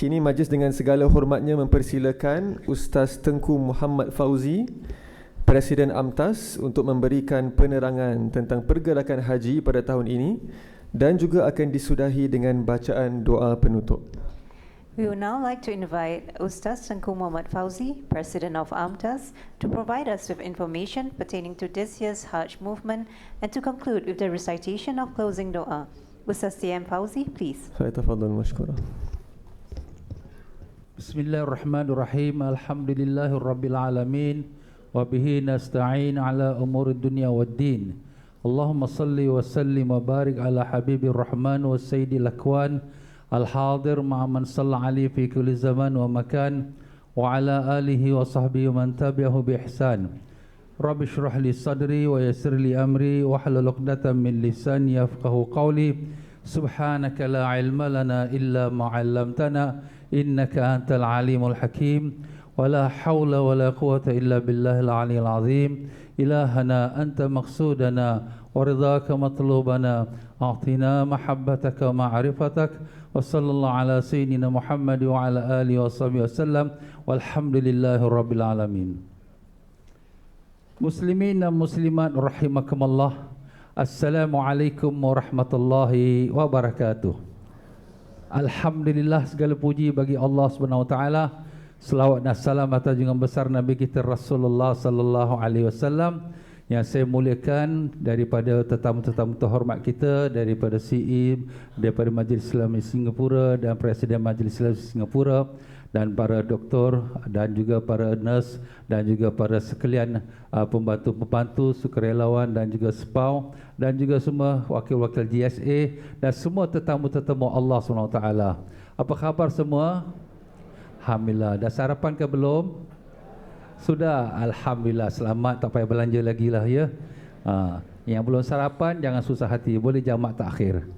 Kini majlis dengan segala hormatnya mempersilakan Ustaz Tengku Muhammad Fauzi, Presiden AMTAS, untuk memberikan penerangan tentang pergerakan haji pada tahun ini dan juga akan disudahi dengan bacaan doa penutup. We would now like to invite Ustaz Tengku Muhammad Fauzi, President of AMTAS, to provide us with information pertaining to this year's Hajj movement and to conclude with the recitation of closing dua. Ustaz TM Fauzi, please. Falyatafaddal mashkura. Bismillahirrahmanirrahim. Alhamdulillahirabbil alamin wa bihi nasta'in ala umuri dunya waddin. Allahumma salli wa sallim wa barik ala habibir rahman wa sayyidil akwan al-hadir ma'a man salla alaihi fi kulli zaman wa makan wa ala alihi wa sahbihi wa man tabi'ahu bi ihsan. Rabbi shrah li sadri wa yassir li amri wa hlul 'uqdatam min lisani yafqahu qawli. Subhanaka la ilma lana illa ma 'allamtana innaka antal alimul hakim. Wa la hawla wa la quwwata illa billahil aliyyil azim. Ilahana anta maqsudana wa ridhaka matlubana. A'tina mahabbataka wa ma'rifatak. Wa sallallahu ala sayyidina Muhammad wa ala alihi wa sahbihi wasallam. Walhamdulillahi rabbil alamin. Muslimin dan muslimat rahimakumullah. Assalamualaikum warahmatullahi wabarakatuh. Alhamdulillah, segala puji bagi Allah Subhanahu wa taala. Selawat dan salam atas junjungan besar Nabi kita Rasulullah sallallahu alaihi wasallam. Yang saya muliakan daripada tetamu-tetamu terhormat kita, daripada CIM, daripada Majlis Islam Singapura dan Presiden Majlis Islam Singapura, dan para doktor dan juga para nurse dan juga para sekalian pembantu-pembantu, sukarelawan dan juga SPAW, dan juga semua wakil-wakil GSA dan semua tetamu-tetamu Allah SWT. Apa khabar semua? Alhamdulillah. Dah sarapan ke belum? Sudah, Alhamdulillah. Selamat, tak payah belanja lagi lah ya. Yang belum sarapan jangan susah hati, boleh jamak takhir.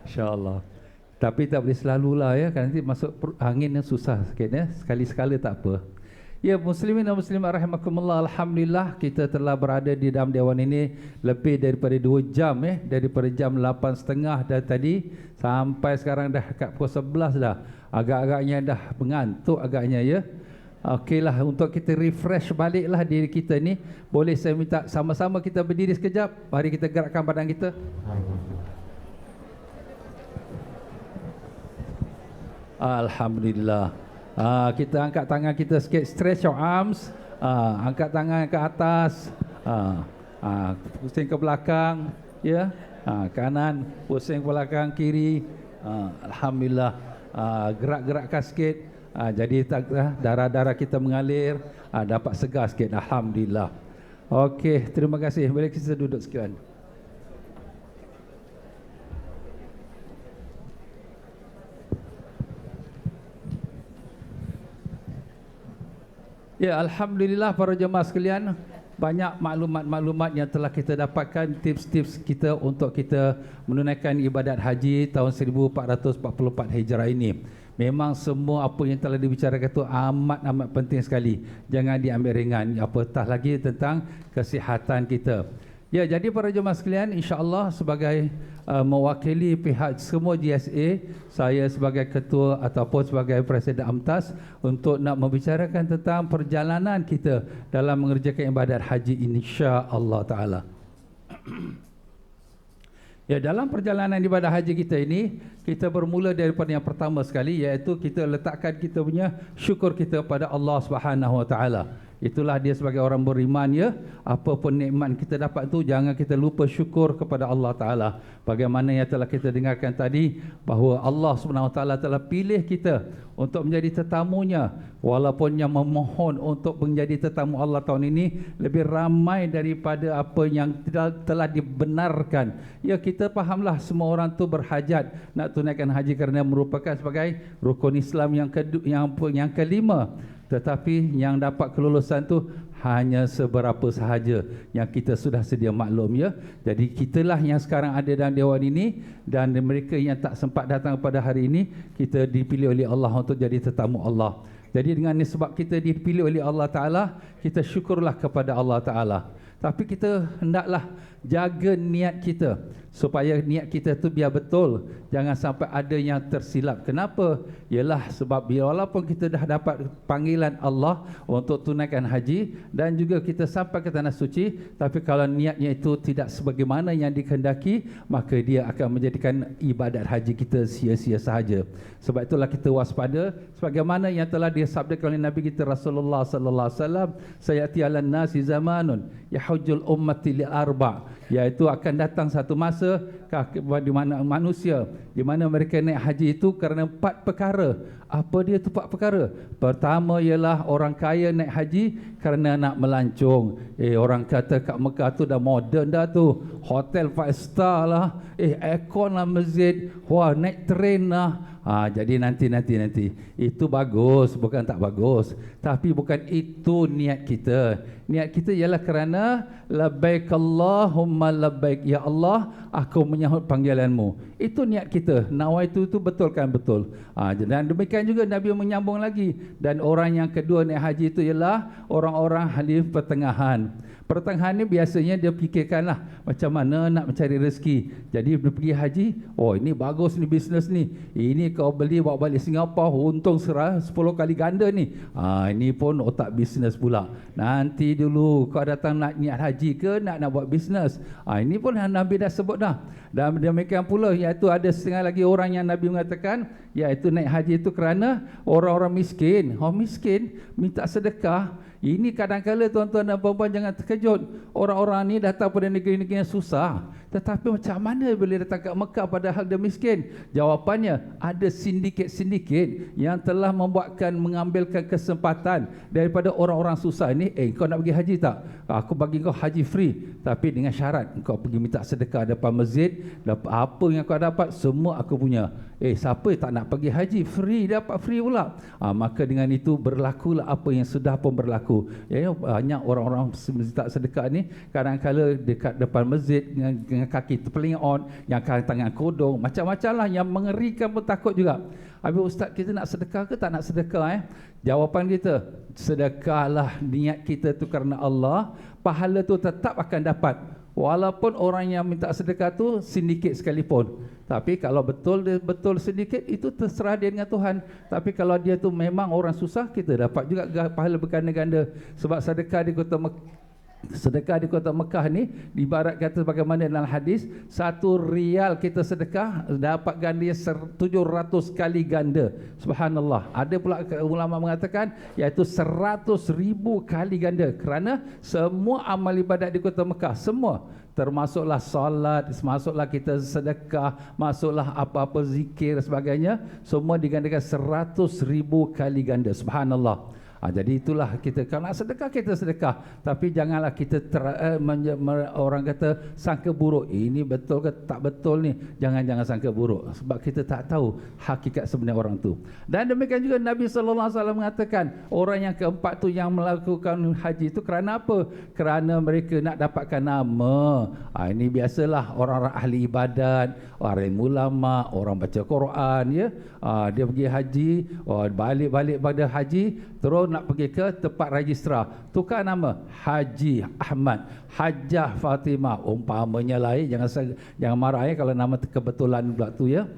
InsyaAllah. Tapi tak boleh selalulah ya, kan nanti masuk angin yang susah sikit ya. Sekali-sekala tak apa. Ya, muslimin dan muslimat rahimakumullah, alhamdulillah kita telah berada di dalam dewan ini lebih daripada 2 jam daripada jam 8.30 dah tadi sampai sekarang dah dekat pukul 11 dah. Agak-agaknya dah mengantuk agaknya ya. Okeylah, untuk kita refresh baliklah diri kita ni, boleh saya minta sama-sama kita berdiri sekejap. Mari kita gerakkan badan kita. Alhamdulillah. Kita angkat tangan kita sikit, stretch your arms. Angkat tangan ke atas. Pusing ke belakang, ya. Kanan, pusing ke belakang, kiri. Alhamdulillah. Gerak-gerakkan sikit. Jadi darah-darah kita mengalir, dapat segar sikit. Alhamdulillah. Okey, terima kasih. Boleh kita duduk sekalian. Ya, alhamdulillah para jemaah sekalian, banyak maklumat-maklumat yang telah kita dapatkan, tips-tips kita untuk kita menunaikan ibadat haji tahun 1444 Hijrah ini. Memang semua apa yang telah dibicarakan itu amat penting sekali. Jangan diambil ringan, apatah lagi tentang kesihatan kita. Ya, jadi para jemaah sekalian, insya-Allah sebagai mewakili pihak semua GSA, saya sebagai ketua ataupun sebagai presiden AMTAS untuk nak membicarakan tentang perjalanan kita dalam mengerjakan ibadat haji insya-Allah taala. Ya, dalam perjalanan ibadah haji kita ini, kita bermula daripada yang pertama sekali, iaitu kita letakkan kita punya syukur kita pada Allah Subhanahu Wa Taala. Itulah dia sebagai orang beriman ya. Apa pun nikmat kita dapat tu, jangan kita lupa syukur kepada Allah Ta'ala. Bagaimana yang telah kita dengarkan tadi, bahawa Allah SWT telah pilih kita untuk menjadi tetamunya. Walaupun yang memohon untuk menjadi tetamu Allah tahun ini lebih ramai daripada apa yang telah dibenarkan. Ya, kita fahamlah semua orang tu berhajat nak tunaikan haji kerana merupakan sebagai rukun Islam yang kelima. Tetapi yang dapat kelulusan tu hanya seberapa sahaja yang kita sudah sedia maklum ya. Jadi kitalah yang sekarang ada dalam dewan ini, dan mereka yang tak sempat datang pada hari ini, kita dipilih oleh Allah untuk jadi tetamu Allah. Jadi dengan sebab kita dipilih oleh Allah Ta'ala, kita syukurlah kepada Allah Ta'ala. Tapi kita hendaklah jaga niat kita supaya niat kita tu biar betul, jangan sampai ada yang tersilap. Kenapa? Ialah sebab walaupun kita dah dapat panggilan Allah untuk tunaikan haji dan juga kita sampai ke tanah suci, tapi kalau niatnya itu tidak sebagaimana yang dikehendaki, maka dia akan menjadikan ibadat haji kita sia-sia sahaja. Sebab itulah kita waspada sebagaimana yang telah disabdakan oleh Nabi kita Rasulullah sallallahu alaihi wasallam, sayati 'alan nasi zamanun yahujjul ummati li arba', iaitu akan datang satu masa di mana manusia, di mana mereka naik haji itu kerana 4 perkara. Apa dia tu 4 perkara? Pertama ialah orang kaya naik haji kerana nak melancong. Orang kata kat Mekah tu dah moden dah tu, hotel 5 star lah, aircon lah masjid, wah naik train lah. Jadi nanti itu bagus, bukan tak bagus, tapi bukan itu niat kita. Niat kita ialah kerana labbaik Allahumma labbaik, ya Allah aku menyahut panggilanmu. Itu niat kita. Nawaitu itu betulkan betul. Dan demikian juga Nabi menyambung lagi, dan orang yang kedua naik haji itu ialah orang-orang ahli pertengahan. Pertengahan ni biasanya dia fikirkanlah macam mana nak mencari rezeki. Jadi dia pergi haji, oh ini bagus ni bisnes ni, ini kau beli bawa balik Singapura untung 10 kali ganda ni. Ini pun otak bisnes pula. Nanti dulu kau datang nak niat haji ke nak buat bisnes. Ini pun Nabi dah sebut dah. Dan demikian pula iaitu ada setengah lagi orang yang Nabi mengatakan iaitu naik haji itu kerana orang-orang miskin. Orang miskin minta sedekah. Ini kadang-kadang tuan-tuan dan puan-puan jangan terkejut. Orang-orang ni datang pada negeri-negeri yang susah, tetapi macam mana boleh datang ke Mekah padahal dia miskin? Jawapannya, ada sindiket-sindiket yang telah mengambilkan kesempatan daripada orang-orang susah ni. Kau nak pergi haji tak? Aku bagi kau haji free, tapi dengan syarat kau pergi minta sedekah depan masjid. Apa yang kau dapat semua aku punya. Siapa tak nak pergi haji? Free, dapat free pula. Maka dengan itu berlakulah apa yang sudah pun berlaku. Banyak orang-orang minta sedekah ni kadang-kala dekat depan masjid dengan kaki terpelingon, yang tangan kodong, macam-macam lah yang mengerikan pun takut juga. Habis ustaz, kita nak sedekah ke tak nak sedekah? Jawapan kita, sedekahlah. Niat kita tu kerana Allah, pahala tu tetap akan dapat. Walaupun orang yang minta sedekah tu sindiket sekalipun. Tapi kalau betul sedikit, itu terserah dia dengan Tuhan. Tapi kalau dia tu memang orang susah, kita dapat juga pahala berganda-ganda. Sebab sedekah di kota Mekah ni ibarat kata bagaimana dalam hadis, 1 rial kita sedekah dapat ganda 700 kali ganda. Subhanallah. Ada pula ulama mengatakan iaitu 100,000 kali ganda, kerana semua amal ibadat di kota Mekah, semua termasuklah solat, masuklah kita sedekah, masuklah apa-apa zikir dan sebagainya, semua digandakan 100,000 kali ganda. Subhanallah. Jadi itulah kita, kalau nak sedekah kita sedekah, tapi janganlah kita orang kata sangka buruk, ini betul ke tak betul ni, jangan sangka buruk, sebab kita tak tahu hakikat sebenarnya orang tu. Dan demikian juga Nabi sallallahu alaihi wasallam mengatakan orang yang keempat tu yang melakukan haji itu kerana apa? Kerana mereka nak dapatkan nama. Ini biasalah orang-orang ahli ibadat, orang ulama, orang baca Quran, ya. Dia pergi haji, balik pada haji, terus nak pergi ke tempat registrar, tukar nama Haji Ahmad, Hajjah Fatimah, umpamanya lain. Jangan marah kalau nama kebetulan pula tu, ya.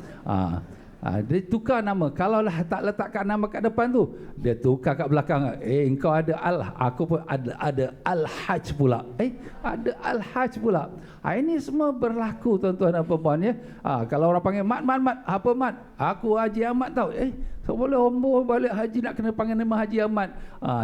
Dia tukar nama. Kalau tak letakkan nama kat depan tu, dia tukar kat belakang. Engkau ada aku pun ada Al-Hajj pula. Ada Al-Hajj pula. Ini semua berlaku tuan-tuan dan puan-puan, ya. Kalau orang panggil Mat, apa Mat? Aku Haji Ahmad tau. So boleh ombor balik haji nak kena panggil nama Haji Ahmad.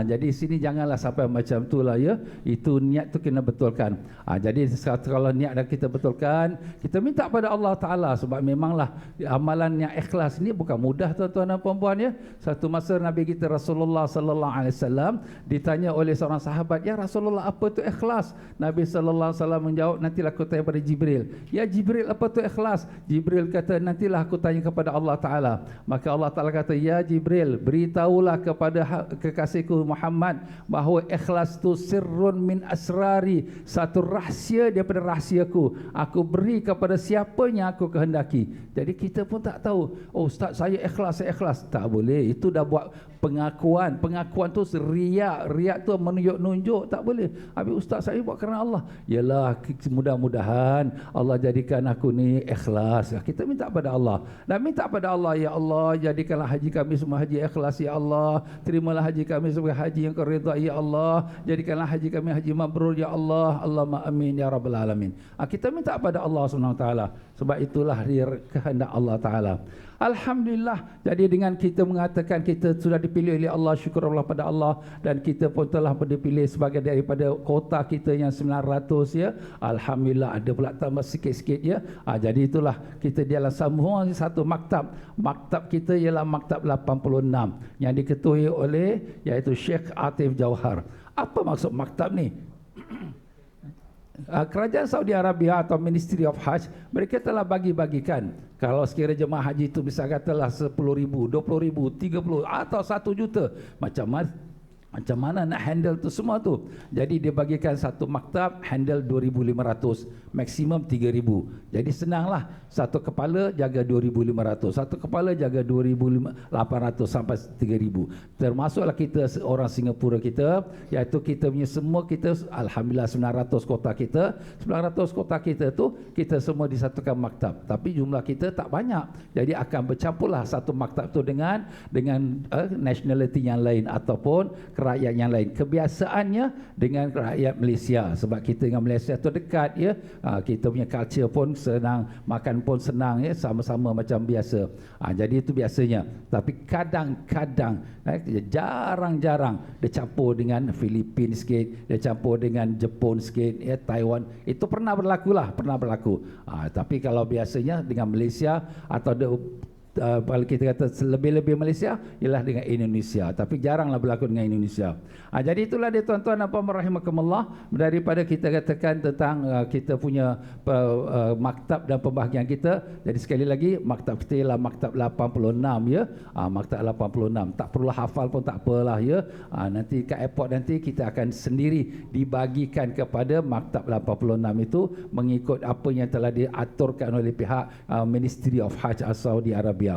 Jadi sini janganlah sampai macam itulah, ya. Itu niat tu kena betulkan. Jadi kalau niat dah kita betulkan, kita minta pada Allah Ta'ala, sebab memanglah amalan yang ikhlas ni bukan mudah tuan-tuan dan puan-puan, ya. Satu masa Nabi kita Rasulullah sallallahu alaihi wasallam ditanya oleh seorang sahabat, "Ya Rasulullah, apa tu ikhlas?" Nabi sallallahu alaihi wasallam menjawab, "Nantilah aku tanya pada Jibril." "Ya Jibril, apa tu ikhlas?" Jibril kata, "Nantilah aku tanya kepada Allah Ta'ala." Maka Allah Ta'ala kata, kata, ya Jibril, beritahulah kepada kekasihku Muhammad bahawa ikhlas tu sirrun min asrari, satu rahsia daripada rahsiaku. Aku beri kepada siapa yang aku kehendaki. Jadi kita pun tak tahu, oh Ustaz saya ikhlas. Tak boleh, itu dah buat pengakuan. Pengakuan tu riak. Riak tu menunjuk-nunjuk, tak boleh. Habis Ustaz saya buat kerana Allah. Yalah, mudah-mudahan Allah jadikan aku ni ikhlas. Kita minta pada Allah. Dan minta pada Allah, ya Allah, jadikanlah haji kami semua haji ikhlas, ya Allah. Terimalah haji kami sebagai haji yang kau redha, ya Allah. Jadikanlah haji kami haji mabrur, ya Allah. Allahumma amin ya rabbal alamin. Kita minta pada Allah SWT. Sebab itulah dia kehendak Allah Ta'ala. Alhamdulillah. Jadi dengan kita mengatakan kita sudah dipilih oleh Allah, syukur Allah pada Allah, dan kita pun telah dipilih sebagai daripada kota kita yang 900 ya. Alhamdulillah, ada pula tambah sikit-sikit ya. Jadi itulah kita di dalam semua satu maktab. Maktab kita ialah maktab 86 yang diketuai oleh iaitu Sheikh Atif Jauhar. Apa maksud maktab ni? Kerajaan Saudi Arabia atau Ministry of Hajj, mereka telah bagi-bagikan. Kalau sekiranya jemaah haji itu bisa katalah 10,000, 20,000, 30 atau 1 juta, macam mana nak handle tu semua tu. Jadi dia bagikan satu maktab handle 2,500, maksimum 3,000. Jadi senanglah, satu kepala jaga 2,500, satu kepala jaga 2,800 sampai 3,000. Termasuklah kita orang Singapura kita, iaitu kita punya semua kita, alhamdulillah 900 kota kita. 900 kota kita tu kita semua disatukan maktab. Tapi jumlah kita tak banyak. Jadi akan bercampurlah satu maktab tu dengan nationality yang lain ataupun rakyat yang lain. Kebiasaannya dengan rakyat Malaysia, sebab kita dengan Malaysia tu dekat ya. Kita punya culture pun senang, makan pun senang ya, sama-sama macam biasa. Jadi itu biasanya. Tapi kadang-kadang jarang-jarang dia campur dengan Filipina sikit, dia campur dengan Jepun sikit ya, Taiwan. Itu pernah berlaku. Tapi kalau biasanya dengan Malaysia atau kalau kita kata lebih-lebih Malaysia ialah dengan Indonesia, tapi jaranglah berlaku dengan Indonesia. Jadi itulah dia tuan-tuan dan puan rahimakumullah, daripada kita katakan tentang kita punya maktab dan pembahagian kita. Jadi sekali lagi, maktab kita ialah maktab 86 ya. Maktab 86, tak perlu hafal pun tak apalah ya. Nanti kat airport nanti kita akan sendiri dibagikan kepada maktab 86 itu mengikut apa yang telah diaturkan oleh pihak Ministry of Hajj Saudi Arabia.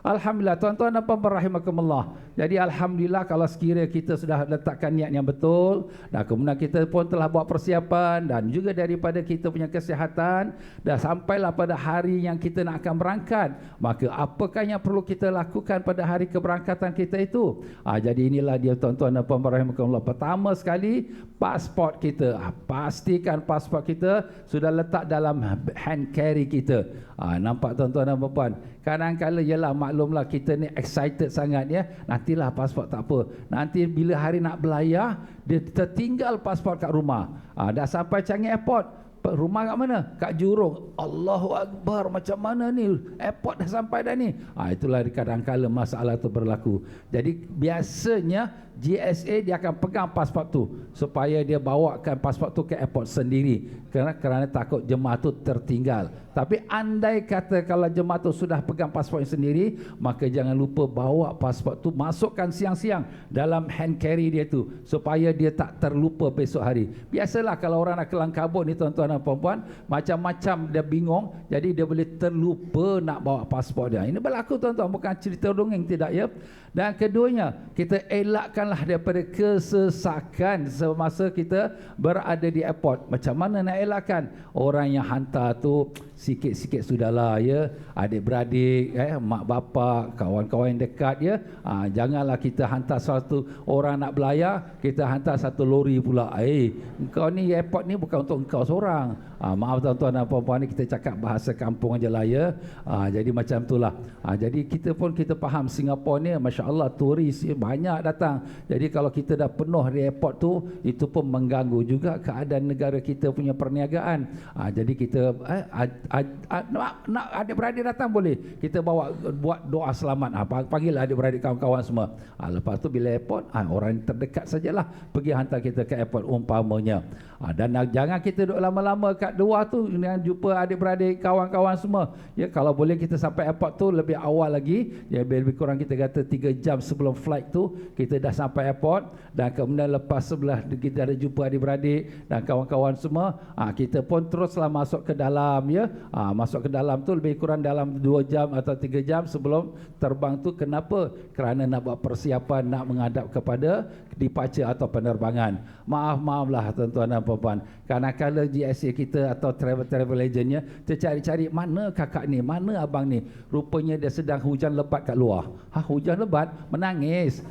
Alhamdulillah tuan-tuan dan puan rahimakumullah. Jadi alhamdulillah kalau sekiranya kita sudah letakkan niat yang betul, dan kemudian kita pun telah buat persiapan, dan juga daripada kita punya kesihatan, dan sampailah pada hari yang kita nak akan berangkat, maka apakah yang perlu kita lakukan pada hari keberangkatan kita itu? Jadi inilah dia tuan-tuan dan puan rahimakumullah. Pertama sekali, pasport kita. Pastikan pasport kita sudah letak dalam hand carry kita. Nampak tuan-tuan dan puan? Kadang-kadang ialah maklumlah kita ni excited sangat ya. Nantilah pasport tak apa. Nanti bila hari nak belayar, dia tertinggal pasport kat rumah. Dah sampai Changi Airport, rumah kat mana? Kat Jurong. Allahu Akbar, macam mana ni? Airport dah sampai dah ni. Itulah kadang-kadang masalah tu berlaku. Jadi biasanya GSA dia akan pegang pasport tu supaya dia bawakan pasport tu ke airport sendiri, kerana takut jemaah tu tertinggal. Tapi andai kata kalau jemaah tu sudah pegang pasport sendiri, maka jangan lupa bawa pasport tu, masukkan siang-siang dalam hand carry dia tu supaya dia tak terlupa besok hari. Biasalah kalau orang nak kelang kabut ni tuan-tuan dan puan-puan, macam-macam dia bingung, jadi dia boleh terlupa nak bawa pasport dia. Ini berlaku tuan-tuan, bukan cerita dongeng, tidak ya. Dan keduanya, kita elakkanlah daripada kesesakan semasa kita berada di airport. Macam mana nak elakkan? Orang yang hantar tu sikit-sikit sudahlah ya, adik-beradik, mak bapak, kawan-kawan yang dekat ya. Janganlah kita hantar satu orang nak belayar, kita hantar satu lori pula. Engkau ni airport ni bukan untuk engkau seorang. Maaf tuan-tuan dan puan-puan, ni kita cakap bahasa kampung aja lah ya. Jadi macam itulah. Jadi kita faham Singapura ni masya-Allah turis banyak datang. Jadi kalau kita dah penuh di airport tu, itu pun mengganggu juga keadaan negara kita punya perniagaan. Jadi kita nak adik-beradik datang boleh. Kita bawa buat doa selamat. Panggil adik-beradik kawan-kawan semua. Lepas tu bila airport, orang terdekat sajalah pergi hantar kita ke airport umpamanya. Dan jangan kita duduk lama-lama kat luar tu dengan jumpa adik-beradik kawan-kawan semua. Ya, kalau boleh kita sampai airport tu lebih awal lagi. Ya, lebih kurang kita kata 3 jam sebelum flight tu kita dah sampai airport, dan kemudian lepas sebelah kita ada jumpa adik-beradik dan kawan-kawan semua. Kita pun teruslah masuk ke dalam, ya. Masuk ke dalam tu lebih kurang dalam 2 jam atau 3 jam sebelum terbang tu. Kenapa? Kerana nak buat persiapan nak menghadap kepada departure atau penerbangan. Maaflah tuan-tuan dan puan-puan, kadang-kadang GSA kita atau travel agentnya tercari-cari mana kakak ni, mana abang ni. Rupanya dia sedang hujan lebat kat luar. Hujan lebat? Menangis.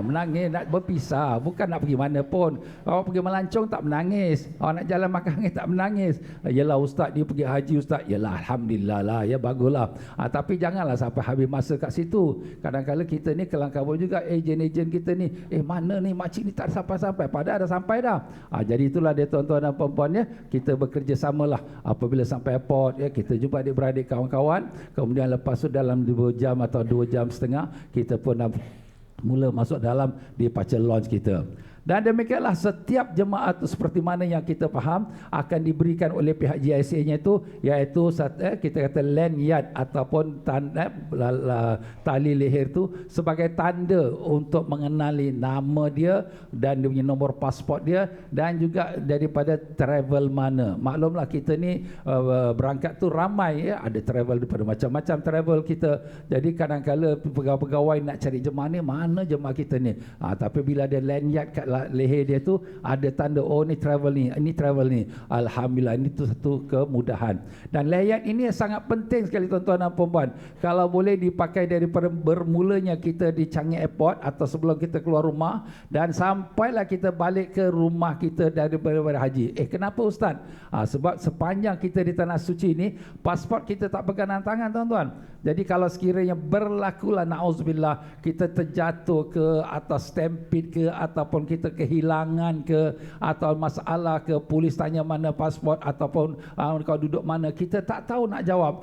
Menangis nak berpisah, bukan nak pergi mana pun. Awak pergi melancong tak menangis, awak nak jalan makan angin tak menangis. Yelah ustaz, dia pergi haji ustaz. Yelah alhamdulillah lah, ya baguslah. Tapi janganlah sampai habis masa kat situ. Kadang-kadang kita ni kelang kabut juga, ejen-ejen kita ni, mana ni makcik ni tak sampai-sampai, padahal dah sampai dah. Jadi itulah dia tuan-tuan dan puan-puan, ya. Kita bekerjasamalah. Apabila sampai airport, ya, kita jumpa adik-beradik kawan-kawan. Kemudian lepas tu dalam 2 jam atau 2 jam setengah kita pun dah mula masuk dalam departure lounge kita. Dan demikianlah setiap jemaah itu seperti mana yang kita faham akan diberikan oleh pihak GIC-nya itu, iaitu kita kata lanyard ataupun tali leher itu sebagai tanda untuk mengenali nama dia dan dia punya nombor pasport dia, dan juga daripada travel mana. Maklumlah kita ni berangkat tu ramai, ya, ada travel daripada macam-macam travel kita. Jadi kadang-kadang pegawai-pegawai nak cari jemaah ni, mana jemaah kita ni. Tapi bila ada lanyard kat leher dia tu ada tanda, oh ni travel ni, ini travel ni, alhamdulillah, ini tu satu kemudahan. Dan lanyard ini sangat penting sekali tuan-tuan dan puan-puan. Kalau boleh dipakai daripada bermulanya kita di Changi Airport atau sebelum kita keluar rumah dan sampailah kita balik ke rumah kita daripada haji. Kenapa ustaz? Sebab sepanjang kita di tanah suci ni pasport kita tak pegang dalam tangan tuan-tuan. Jadi kalau sekiranya berlakulah na'udzubillah kita terjatuh ke atas stampede ke, ataupun kita kehilangan ke, atau masalah ke, polis tanya mana pasport, ataupun kau duduk mana, kita tak tahu nak jawab.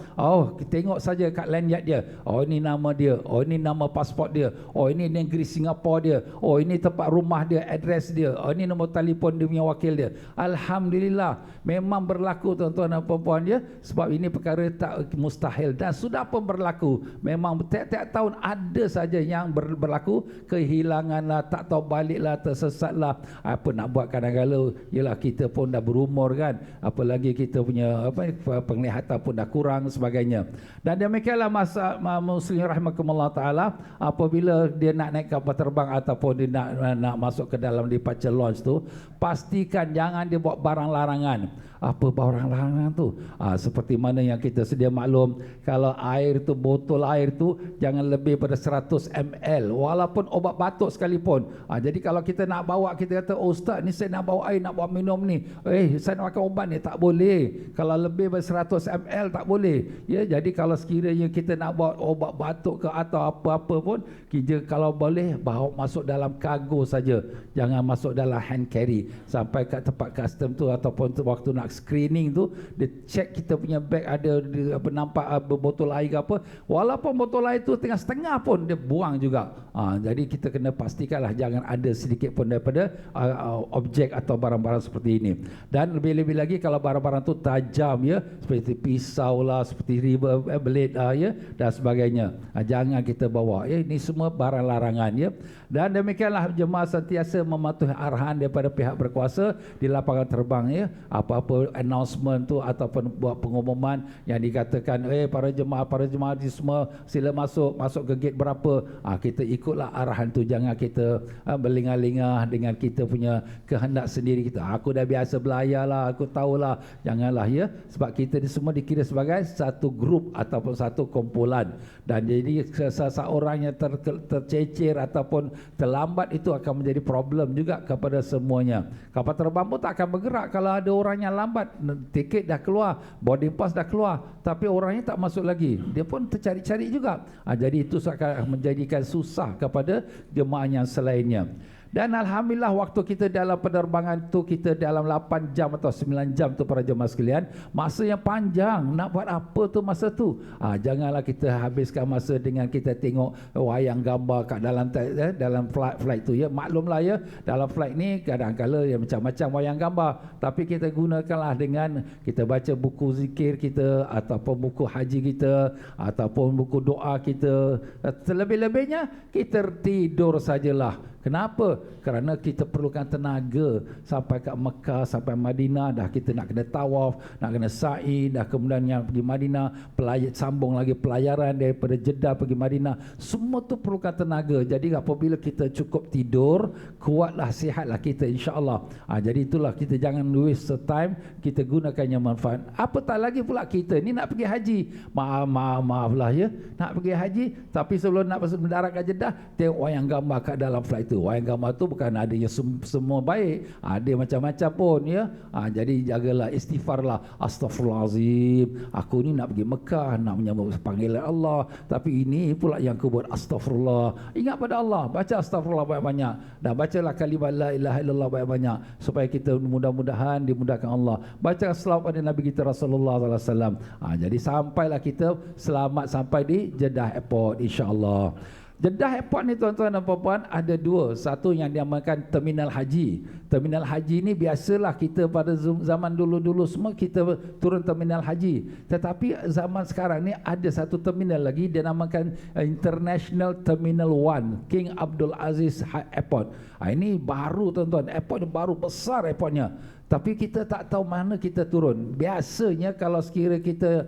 Tengok saja kat lanyard dia, ini nama dia, ini nama pasport dia, ini negeri Singapura dia, ini tempat rumah dia, address dia, ini nombor telefon dia punya wakil dia. Alhamdulillah, memang berlaku tuan-tuan dan puan-puan, ya. Sebab ini perkara tak mustahil dan sudah pun berlaku. Memang tiap-tiap tahun ada saja yang berlaku, kehilanganlah, tak tahu baliklah, tersesatlah. Apa nak buat, kadang-kadang yalah kita pun dah berumur kan, apalagi kita punya penglihatan pun dah kurang sebagainya. Dan demikianlah masa muslim rahimakumullah taala, apabila dia nak naik kapal terbang ataupun dia nak masuk ke dalam departure lounge tu, pastikan jangan dia bawa barang larangan. Apa barang larangan tu? Seperti mana yang kita sedia maklum, kalau air tu, botol air tu jangan lebih pada 100 ml walaupun obat batuk sekalipun. Jadi kalau kita nak bawa, kita kata, ustaz ni saya nak bawa air, nak bawa minum ni, saya nak makan ubat ni, tak boleh. Kalau lebih pada 100 ml tak boleh, ya. Jadi kalau sekiranya kita nak bawa obat batuk ke atau apa-apa pun, kita kalau boleh bawa masuk dalam kargo saja, jangan masuk dalam hand carry sampai kat tempat custom tu, ataupun waktu nak screening tu dia check kita punya bag ada nampak botol air ke apa, walaupun botol air tu tengah setengah pun dia buang juga. Jadi kita kena pastikanlah jangan ada sedikit pun daripada objek atau barang-barang seperti ini. Dan lebih-lebih lagi kalau barang-barang tu tajam, ya, seperti pisau lah, seperti blade ya, dan sebagainya, jangan kita bawa, ya. Ini semua barang larangan, ya. Dan demikianlah jemaah sentiasa mematuhi arahan daripada pihak berkuasa di lapangan terbang, ya. Apa-apa announcement tu ataupun buat pengumuman yang dikatakan para jemaah di semua sila masuk ke gate berapa, kita ikutlah arahan tu. Jangan kita berlingah-lingah dengan kita punya kehendak sendiri kita. Aku dah biasa belayar lah, aku tahulah. Janganlah, ya. Sebab kita ni semua dikira sebagai satu grup ataupun satu kumpulan, dan jadi seseorang yang tercecer ataupun terlambat itu akan menjadi problem juga kepada semuanya. Kapal terbang pun tak akan bergerak kalau ada orang yang lambat. Tiket dah keluar, boarding pass dah keluar, tapi orangnya tak masuk lagi, dia pun tercari-cari juga. Jadi itu akan menjadikan susah kepada jemaah yang selainnya. Dan alhamdulillah waktu kita dalam penerbangan tu, kita dalam 8 jam atau 9 jam tu para jemaah sekalian, masa yang panjang. Nak buat apa tu masa tu? Janganlah kita habiskan masa dengan kita tengok wayang gambar kat dalam flight tu ya. Maklumlah ya, dalam flight ni kadang-kala ya macam-macam wayang gambar, tapi kita gunakanlah dengan kita baca buku zikir kita, ataupun buku haji kita, ataupun buku doa kita. Selebih-lebihnya kita tidur sajalah. Kenapa? Kerana kita perlukan tenaga sampai kat Mekah, sampai Madinah, dah kita nak kena tawaf, nak kena sa'i, dah kemudian yang pergi Madinah, sambung lagi pelayaran daripada Jeddah pergi Madinah. Semua tu perlukan tenaga. Jadi apabila kita cukup tidur, kuatlah, sihatlah kita insya-Allah. Jadi itulah, kita jangan waste time, kita gunakan yang manfaat. Apatah lagi pula kita ni nak pergi haji. Maaflah ya, nak pergi haji, tapi sebelum nak mendarat kat Jeddah, tengok wayang gambar kat dalam flight tu. Wayang gambar tu bukan ada yang semua baik, ada macam-macam pun ya. Jadi jagalah, istighfarlah, astaghfirullahalazim, aku ni nak pergi Mekah, nak menyambut panggilan Allah, tapi ini pula yang aku buat, astagfirullah. Ingat pada Allah, baca astagfirullah banyak-banyak, dan bacalah kalimah la ilaha illallah banyak-banyak, supaya kita mudah-mudahan dimudahkan Allah. Baca selawat pada Nabi kita Rasulullah sallallahu alaihi wasallam. Jadi sampailah kita selamat sampai di Jeddah Airport insya-Allah. Jeddah Airport ni tuan-tuan dan puan-puan ada dua. Satu yang dinamakan terminal haji. Terminal haji ni biasalah kita pada zaman dulu-dulu semua kita turun terminal haji. Tetapi zaman sekarang ni ada satu terminal lagi, dinamakan International Terminal 1, King Abdul Aziz Airport. Ini baru tuan-tuan, airport baru, besar airportnya. Tapi kita tak tahu mana kita turun. Biasanya kalau sekira kita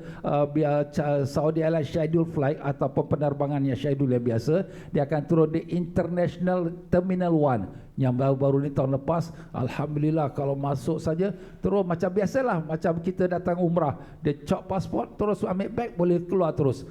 Saudi Airlines schedule flight ataupun penerbangan yang schedule yang biasa, dia akan turun di International Terminal 1. Yang baru-baru ni tahun lepas, alhamdulillah kalau masuk saja terus macam biasalah, macam kita datang umrah, dia cop pasport, terus ambil beg, boleh keluar terus.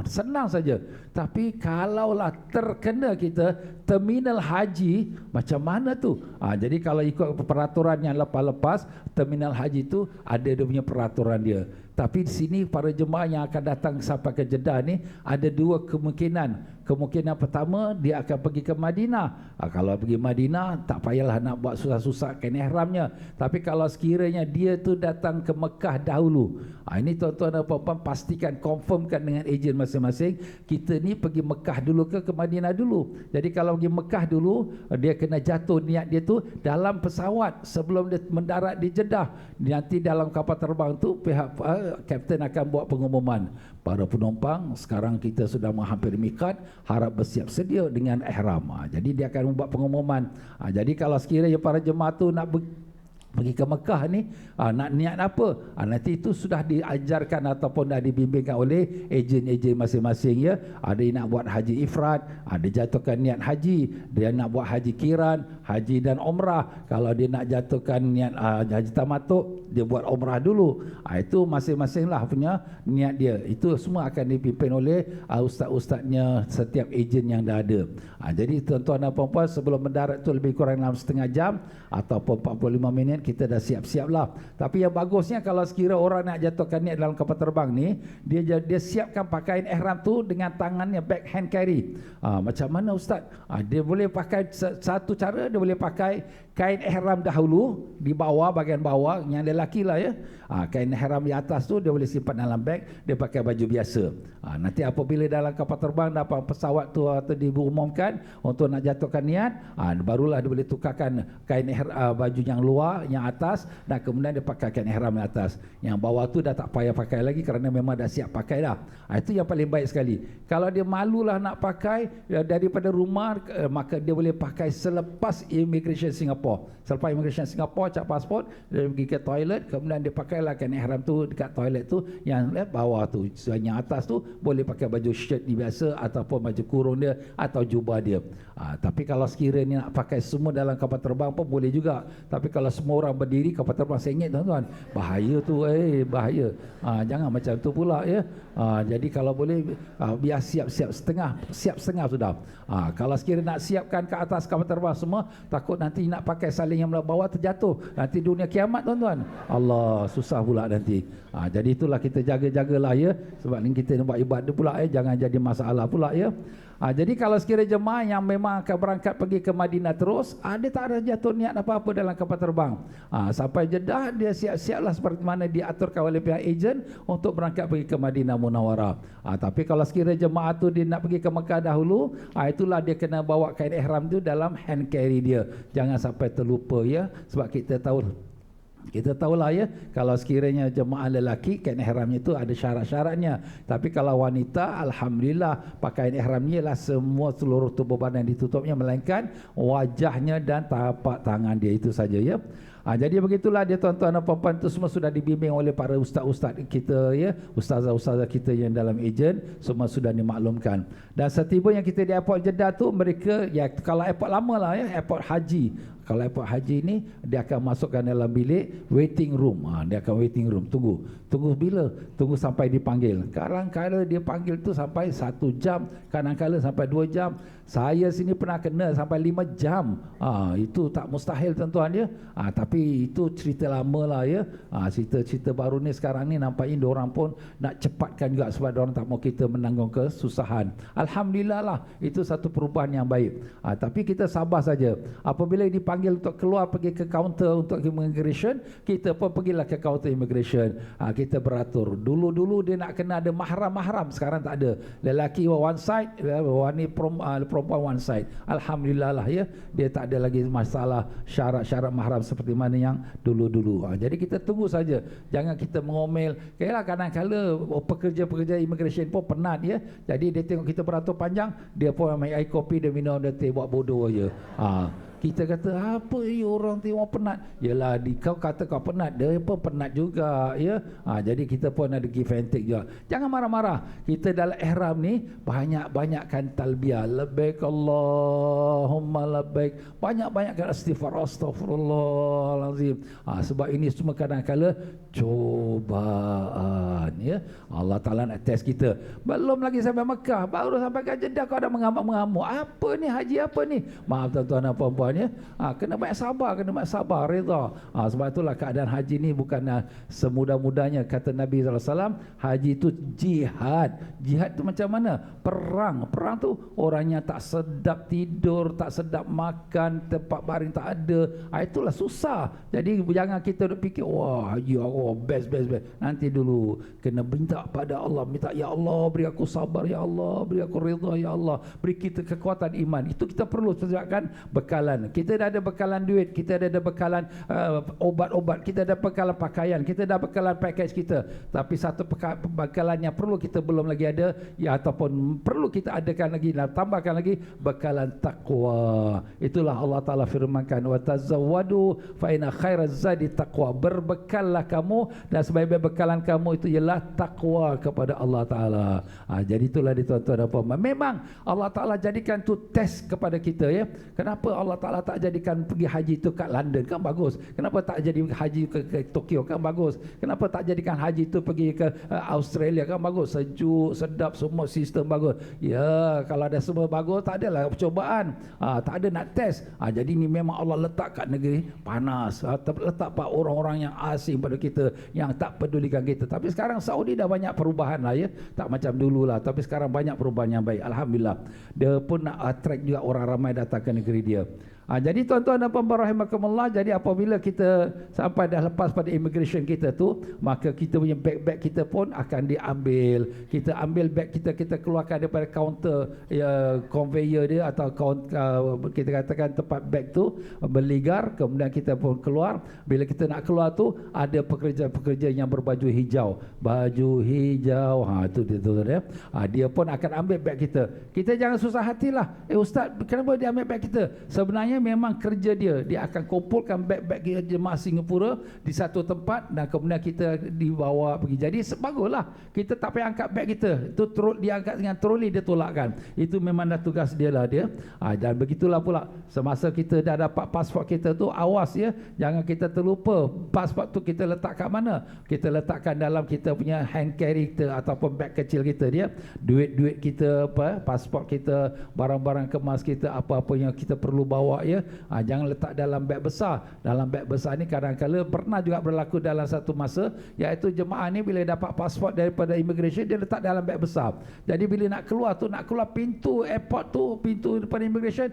Senang saja. Tapi kalaulah terkena kita terminal haji, macam mana tu? Jadi kalau ikut peraturan yang lepas-lepas, terminal haji tu ada dia punya peraturan dia. Tapi di sini para jemaah yang akan datang sampai ke Jeddah ni ada dua kemungkinan. Kemungkinan pertama, dia akan pergi ke Madinah. Kalau pergi Madinah, tak payahlah nak buat susah-susah kain ihramnya. Tapi kalau sekiranya dia tu datang ke Mekah dahulu, ini tuan-tuan dan puan-puan pastikan, confirmkan dengan ejen masing-masing, kita ni pergi Mekah dulu ke Madinah dulu. Jadi kalau pergi Mekah dulu, dia kena jatuh niat dia tu dalam pesawat sebelum dia mendarat di Jeddah. Nanti dalam kapal terbang tu pihak kapten akan buat pengumuman, para penumpang sekarang kita sudah menghampiri mikat, harap bersiap sedia dengan ihram. Jadi dia akan membuat pengumuman. Jadi kalau sekiranya para jemaah tu nak pergi ke Mekah ni, nak niat apa, nanti itu sudah diajarkan ataupun dah dibimbingkan oleh ejen-ejen masing-masing ya. Ada yang nak buat haji ifrad, ada jatuhkan niat haji, dia nak buat haji kiran, haji dan umrah. Kalau dia nak jatuhkan niat haji tamattu, dia buat umrah dulu. Itu masing-masing lah punya niat dia. Itu semua akan dipimpin oleh ustaz-ustaznya setiap ejen yang dah ada. Jadi tuan-tuan dan puan-puan, sebelum mendarat tu lebih kurang dalam setengah jam ataupun 45 minit kita dah siap-siap lah. Tapi yang bagusnya kalau sekira orang nak jatuhkan niat dalam kapal terbang ni, dia siapkan pakaian ihram tu dengan tangannya back hand carry. Macam mana ustaz? Dia boleh pakai satu cara, dia boleh pakai kain ihram dahulu di bawah, bahagian bawah yang lelaki lah ya. Kain ihram di atas tu dia boleh simpan dalam beg, dia pakai baju biasa. Nanti apabila dalam kapal terbang dapat pesawat tu atau diumumkan untuk nak jatuhkan niat, barulah dia boleh tukarkan kain baju yang luar, yang atas, dan kemudian dia pakai kain ihram yang atas. Yang bawah tu dah tak payah pakai lagi kerana memang dah siap pakai dah. Itu yang paling baik sekali. Kalau dia malulah nak pakai daripada rumah, maka dia boleh pakai selepas immigration Singapore. Selepas immigration Singapore, cap pasport, dia pergi ke toilet, kemudian dia pakailah kain ihram tu dekat toilet tu, yang bawah tu. Yang atas tu boleh pakai baju shirt ni biasa ataupun baju kurung dia atau jubah dia. Tapi kalau sekiranya nak pakai semua dalam kapal terbang pun boleh juga. Tapi kalau semua orang berdiri, kapal terbang sengit tuan-tuan, bahaya tu, bahaya. Jangan macam tu pula ya. Jadi kalau boleh biar siap-siap setengah sudah. Kalau sekiranya nak siapkan ke atas kapal terbang semua, takut nanti nak pakai saling yang bawah terjatuh, nanti dunia kiamat tuan-tuan. Allah, susah pula nanti. Jadi itulah kita jaga-jagalah ya, sebab ni kita nak buat ibadah pula jangan jadi masalah pula ya. Jadi kalau sekiranya jemaah yang memang akan berangkat pergi ke Madinah terus, dia tak ada jatuh niat apa-apa dalam kapal terbang. Sampai Jeddah dia siap-siaplah seperti mana diaturkan oleh pihak ejen untuk berangkat pergi ke Madinah Munawwarah. Tapi kalau sekiranya jemaah tu dia nak pergi ke Mekah dahulu, itulah dia kena bawa kain ihram tu dalam hand carry dia. Jangan sampai terlupa ya, sebab kita tahulah ya, kalau sekiranya jemaah lelaki kain ihramnya itu ada syarat-syaratnya. Tapi kalau wanita, alhamdulillah pakaian ihramnya ialah semua seluruh tubuh badan ditutupnya melainkan wajahnya dan tapak tangan dia, itu saja ya. Jadi begitulah dia tuan-tuan dan puan-puan, itu semua sudah dibimbing oleh para ustaz-ustaz kita ya, ustazah-ustazah kita yang dalam ejen, semua sudah dimaklumkan. Dan setibanya kita di airport Jeddah tu, mereka ya, kalau airport lama lah ya, airport haji. Kalau airport haji ni dia akan masukkan dalam bilik waiting room. Dia akan waiting room, tunggu bila? Tunggu sampai dipanggil. Kadang-kadang dia panggil tu sampai 1 jam, kadang-kadang sampai 2 jam. Saya sini pernah kena sampai 5 jam. Itu tak mustahil tuan-tuan ya. Tapi itu cerita lama lah ya. Cerita baru ni sekarang ni nampaknya diorang pun nak cepatkan juga sebab diorang tak mau kita menanggung kesusahan. Alhamdulillah lah, itu satu perubahan yang baik. Tapi kita sabar saja. Apabila dipanggil untuk keluar pergi ke kaunter untuk immigration, kita pun pergilah ke kaunter immigration. Kita beratur. Dulu dia nak kena ada mahram-mahram, sekarang tak ada. Lelaki one side, perempuan one side. Alhamdulillah lah ya, dia tak ada lagi masalah syarat-syarat mahram seperti mana yang dulu-dulu. Jadi kita tunggu saja, jangan kita mengomel. Kayaklah kadang-kala pekerja-pekerja immigration pun penat ya. Jadi dia tengok kita beratur panjang, dia pun ambil air kopi, dia minum, dia teh, buat bodoh aja. Kita kata apa ya, orang tengok penat. Yalah, kau kata kau penat, dia pun penat juga ya. Jadi kita pun ada give and take juga. Jangan marah-marah. Kita dalam ihram ni banyak-banyakkan talbiyah, labbaik Allahumma labbaik, banyak-banyakkan istighfar, astaghfirullahalazim. Sebab ini semua kadang-kala cobaan ya. Allah Taala nak test kita. Belum lagi sampai Mekah, baru sampai ke Jeddah kau dah mengamuk-mengamuk. Apa ni, haji apa ni? Maaf tuan-tuan dan puan-puan ya. Kena banyak sabar, reda. Sebab itulah keadaan haji ni bukan semudah-mudahnya. Kata Nabi SAW, haji itu jihad. Jihad tu macam mana? Perang tu orangnya tak sedap tidur, tak sedap makan, tempat baring tak ada. Itulah susah. Jadi jangan kita duk fikir wah haji best. Nanti dulu kena minta pada Allah, minta ya Allah beri aku sabar, ya Allah beri aku reda, ya Allah beri kita kekuatan iman. Itu kita perlu sediakan bekalan. Kita dah ada bekalan duit, kita dah ada bekalan obat-obat, kita dah bekalan pakaian, kita dah bekalan package kita. Tapi satu bekalan yang perlu kita belum lagi ada, ya ataupun perlu kita adakan lagi dan tambahkan lagi, bekalan takwa. Itulah Allah Taala firmankan, wa tazawwadu fa inna khairaz zadi taqwa. Berbekallah kamu dan sebaik-baik bekalan kamu itu ialah takwa kepada Allah Taala. Jadi itulah di tuan-tuan dan puan-puan. Memang Allah Taala jadikan tu test kepada kita ya. Kenapa Allah Taala tak jadikan pergi haji itu kat London, kan bagus. Kenapa tak jadi haji ke Tokyo, kan bagus. Kenapa tak jadikan haji itu pergi ke Australia, kan bagus. Sejuk, sedap, semua sistem bagus. Ya, kalau ada semua bagus, tak adalah percobaan. Tak ada nak test. Jadi ni memang Allah letak kat negeri panas. Letak pada orang-orang yang asing pada kita, yang tak pedulikan kita. Tapi sekarang Saudi dah banyak perubahan lah ya. Tak macam dulu lah. Tapi sekarang banyak perubahan yang baik. Alhamdulillah. Dia pun nak attract juga orang ramai datang ke negeri dia. Jadi tuan-tuan dan puan-puan rahimakumullah, jadi apabila kita sampai dah lepas pada immigration kita tu, maka kita punya beg-beg kita pun akan diambil. Kita ambil beg kita keluarkan daripada kaunter conveyor dia atau kita katakan tempat beg tu berligar, kemudian kita pun keluar. Bila kita nak keluar tu ada pekerja-pekerja yang berbaju hijau, baju hijau. Itu dia tu ya. Dia pun akan ambil beg kita. Kita jangan susah hatilah. Ustaz, kenapa dia ambil beg kita? Sebenarnya memang kerja dia akan kumpulkan beg-beg jemaah Singapura di satu tempat dan kemudian kita dibawa pergi. Jadi baguslah, kita tak payah angkat beg kita, itu dia angkat dengan troli, dia tolakkan. Itu memang dah tugas dia lah dia. Dan begitulah pula semasa kita dah dapat pasport kita tu, awas ya, jangan kita terlupa pasport tu kita letak kat mana. Kita letakkan dalam kita punya hand carry kita ataupun beg kecil kita dia. Duit-duit kita, pasport kita, barang-barang kemas kita, apa-apa yang kita perlu bawa bawa ya. Jangan letak dalam beg besar. Dalam beg besar ni kadang-kadang pernah juga berlaku dalam satu masa, iaitu jemaah ni bila dapat pasport daripada immigration, dia letak dalam beg besar. Jadi bila nak keluar pintu airport tu, pintu depan immigration,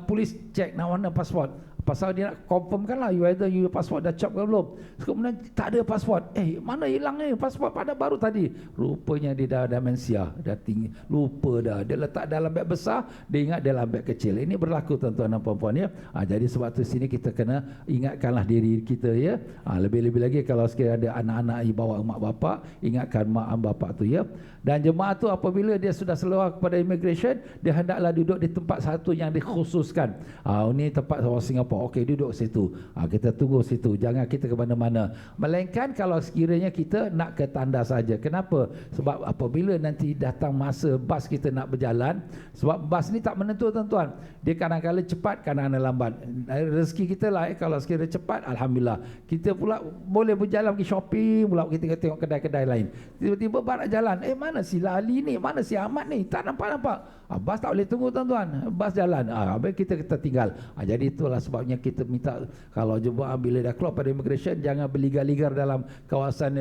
polis cek nak warna pasport. Pasal dia nak confirmkan lah whether you pasport dah cap ke belum. Kemudian tak ada pasport. Mana hilang ni pasport pada baru tadi. Rupanya dia dah demensia, dah tinggi, lupa dah. Dia letak dalam beg besar, dia ingat dalam beg kecil. Ini berlaku tuan-tuan dan puan-puan ya. Jadi sebab tu sini kita kena ingatkanlah diri kita ya. Lebih-lebih lagi kalau sekiranya ada anak-anak bawa mak bapak, ingatkan mak bapak tu ya. Dan jemaah tu apabila dia sudah seluar kepada immigration, dia hendaklah duduk di tempat satu yang dikhususkan. Ini tempat orang Singapura. Okey, duduk situ. Kita tunggu situ. Jangan kita ke mana-mana. Melainkan kalau sekiranya kita nak ke tanda saja. Kenapa? Sebab apabila nanti datang masa bas kita nak berjalan, sebab bas ni tak menentu tuan-tuan. Dia kadang-kadang cepat, kadang-kadang lambat. Rezeki kita lah kalau sekiranya cepat, alhamdulillah. Kita pula boleh berjalan pergi shopping, pula kita tengok kedai-kedai lain. Tiba-tiba barat jalan, mana si Lali ni, mana si Ahmad ni, tak nampak-nampak. Bas tak boleh tunggu tuan-tuan. Bas jalan. Habis kita tinggal. Jadi itulah sebabnya kita minta kalau jemaah bila dah keluar pada immigration, jangan berligar-ligar dalam kawasan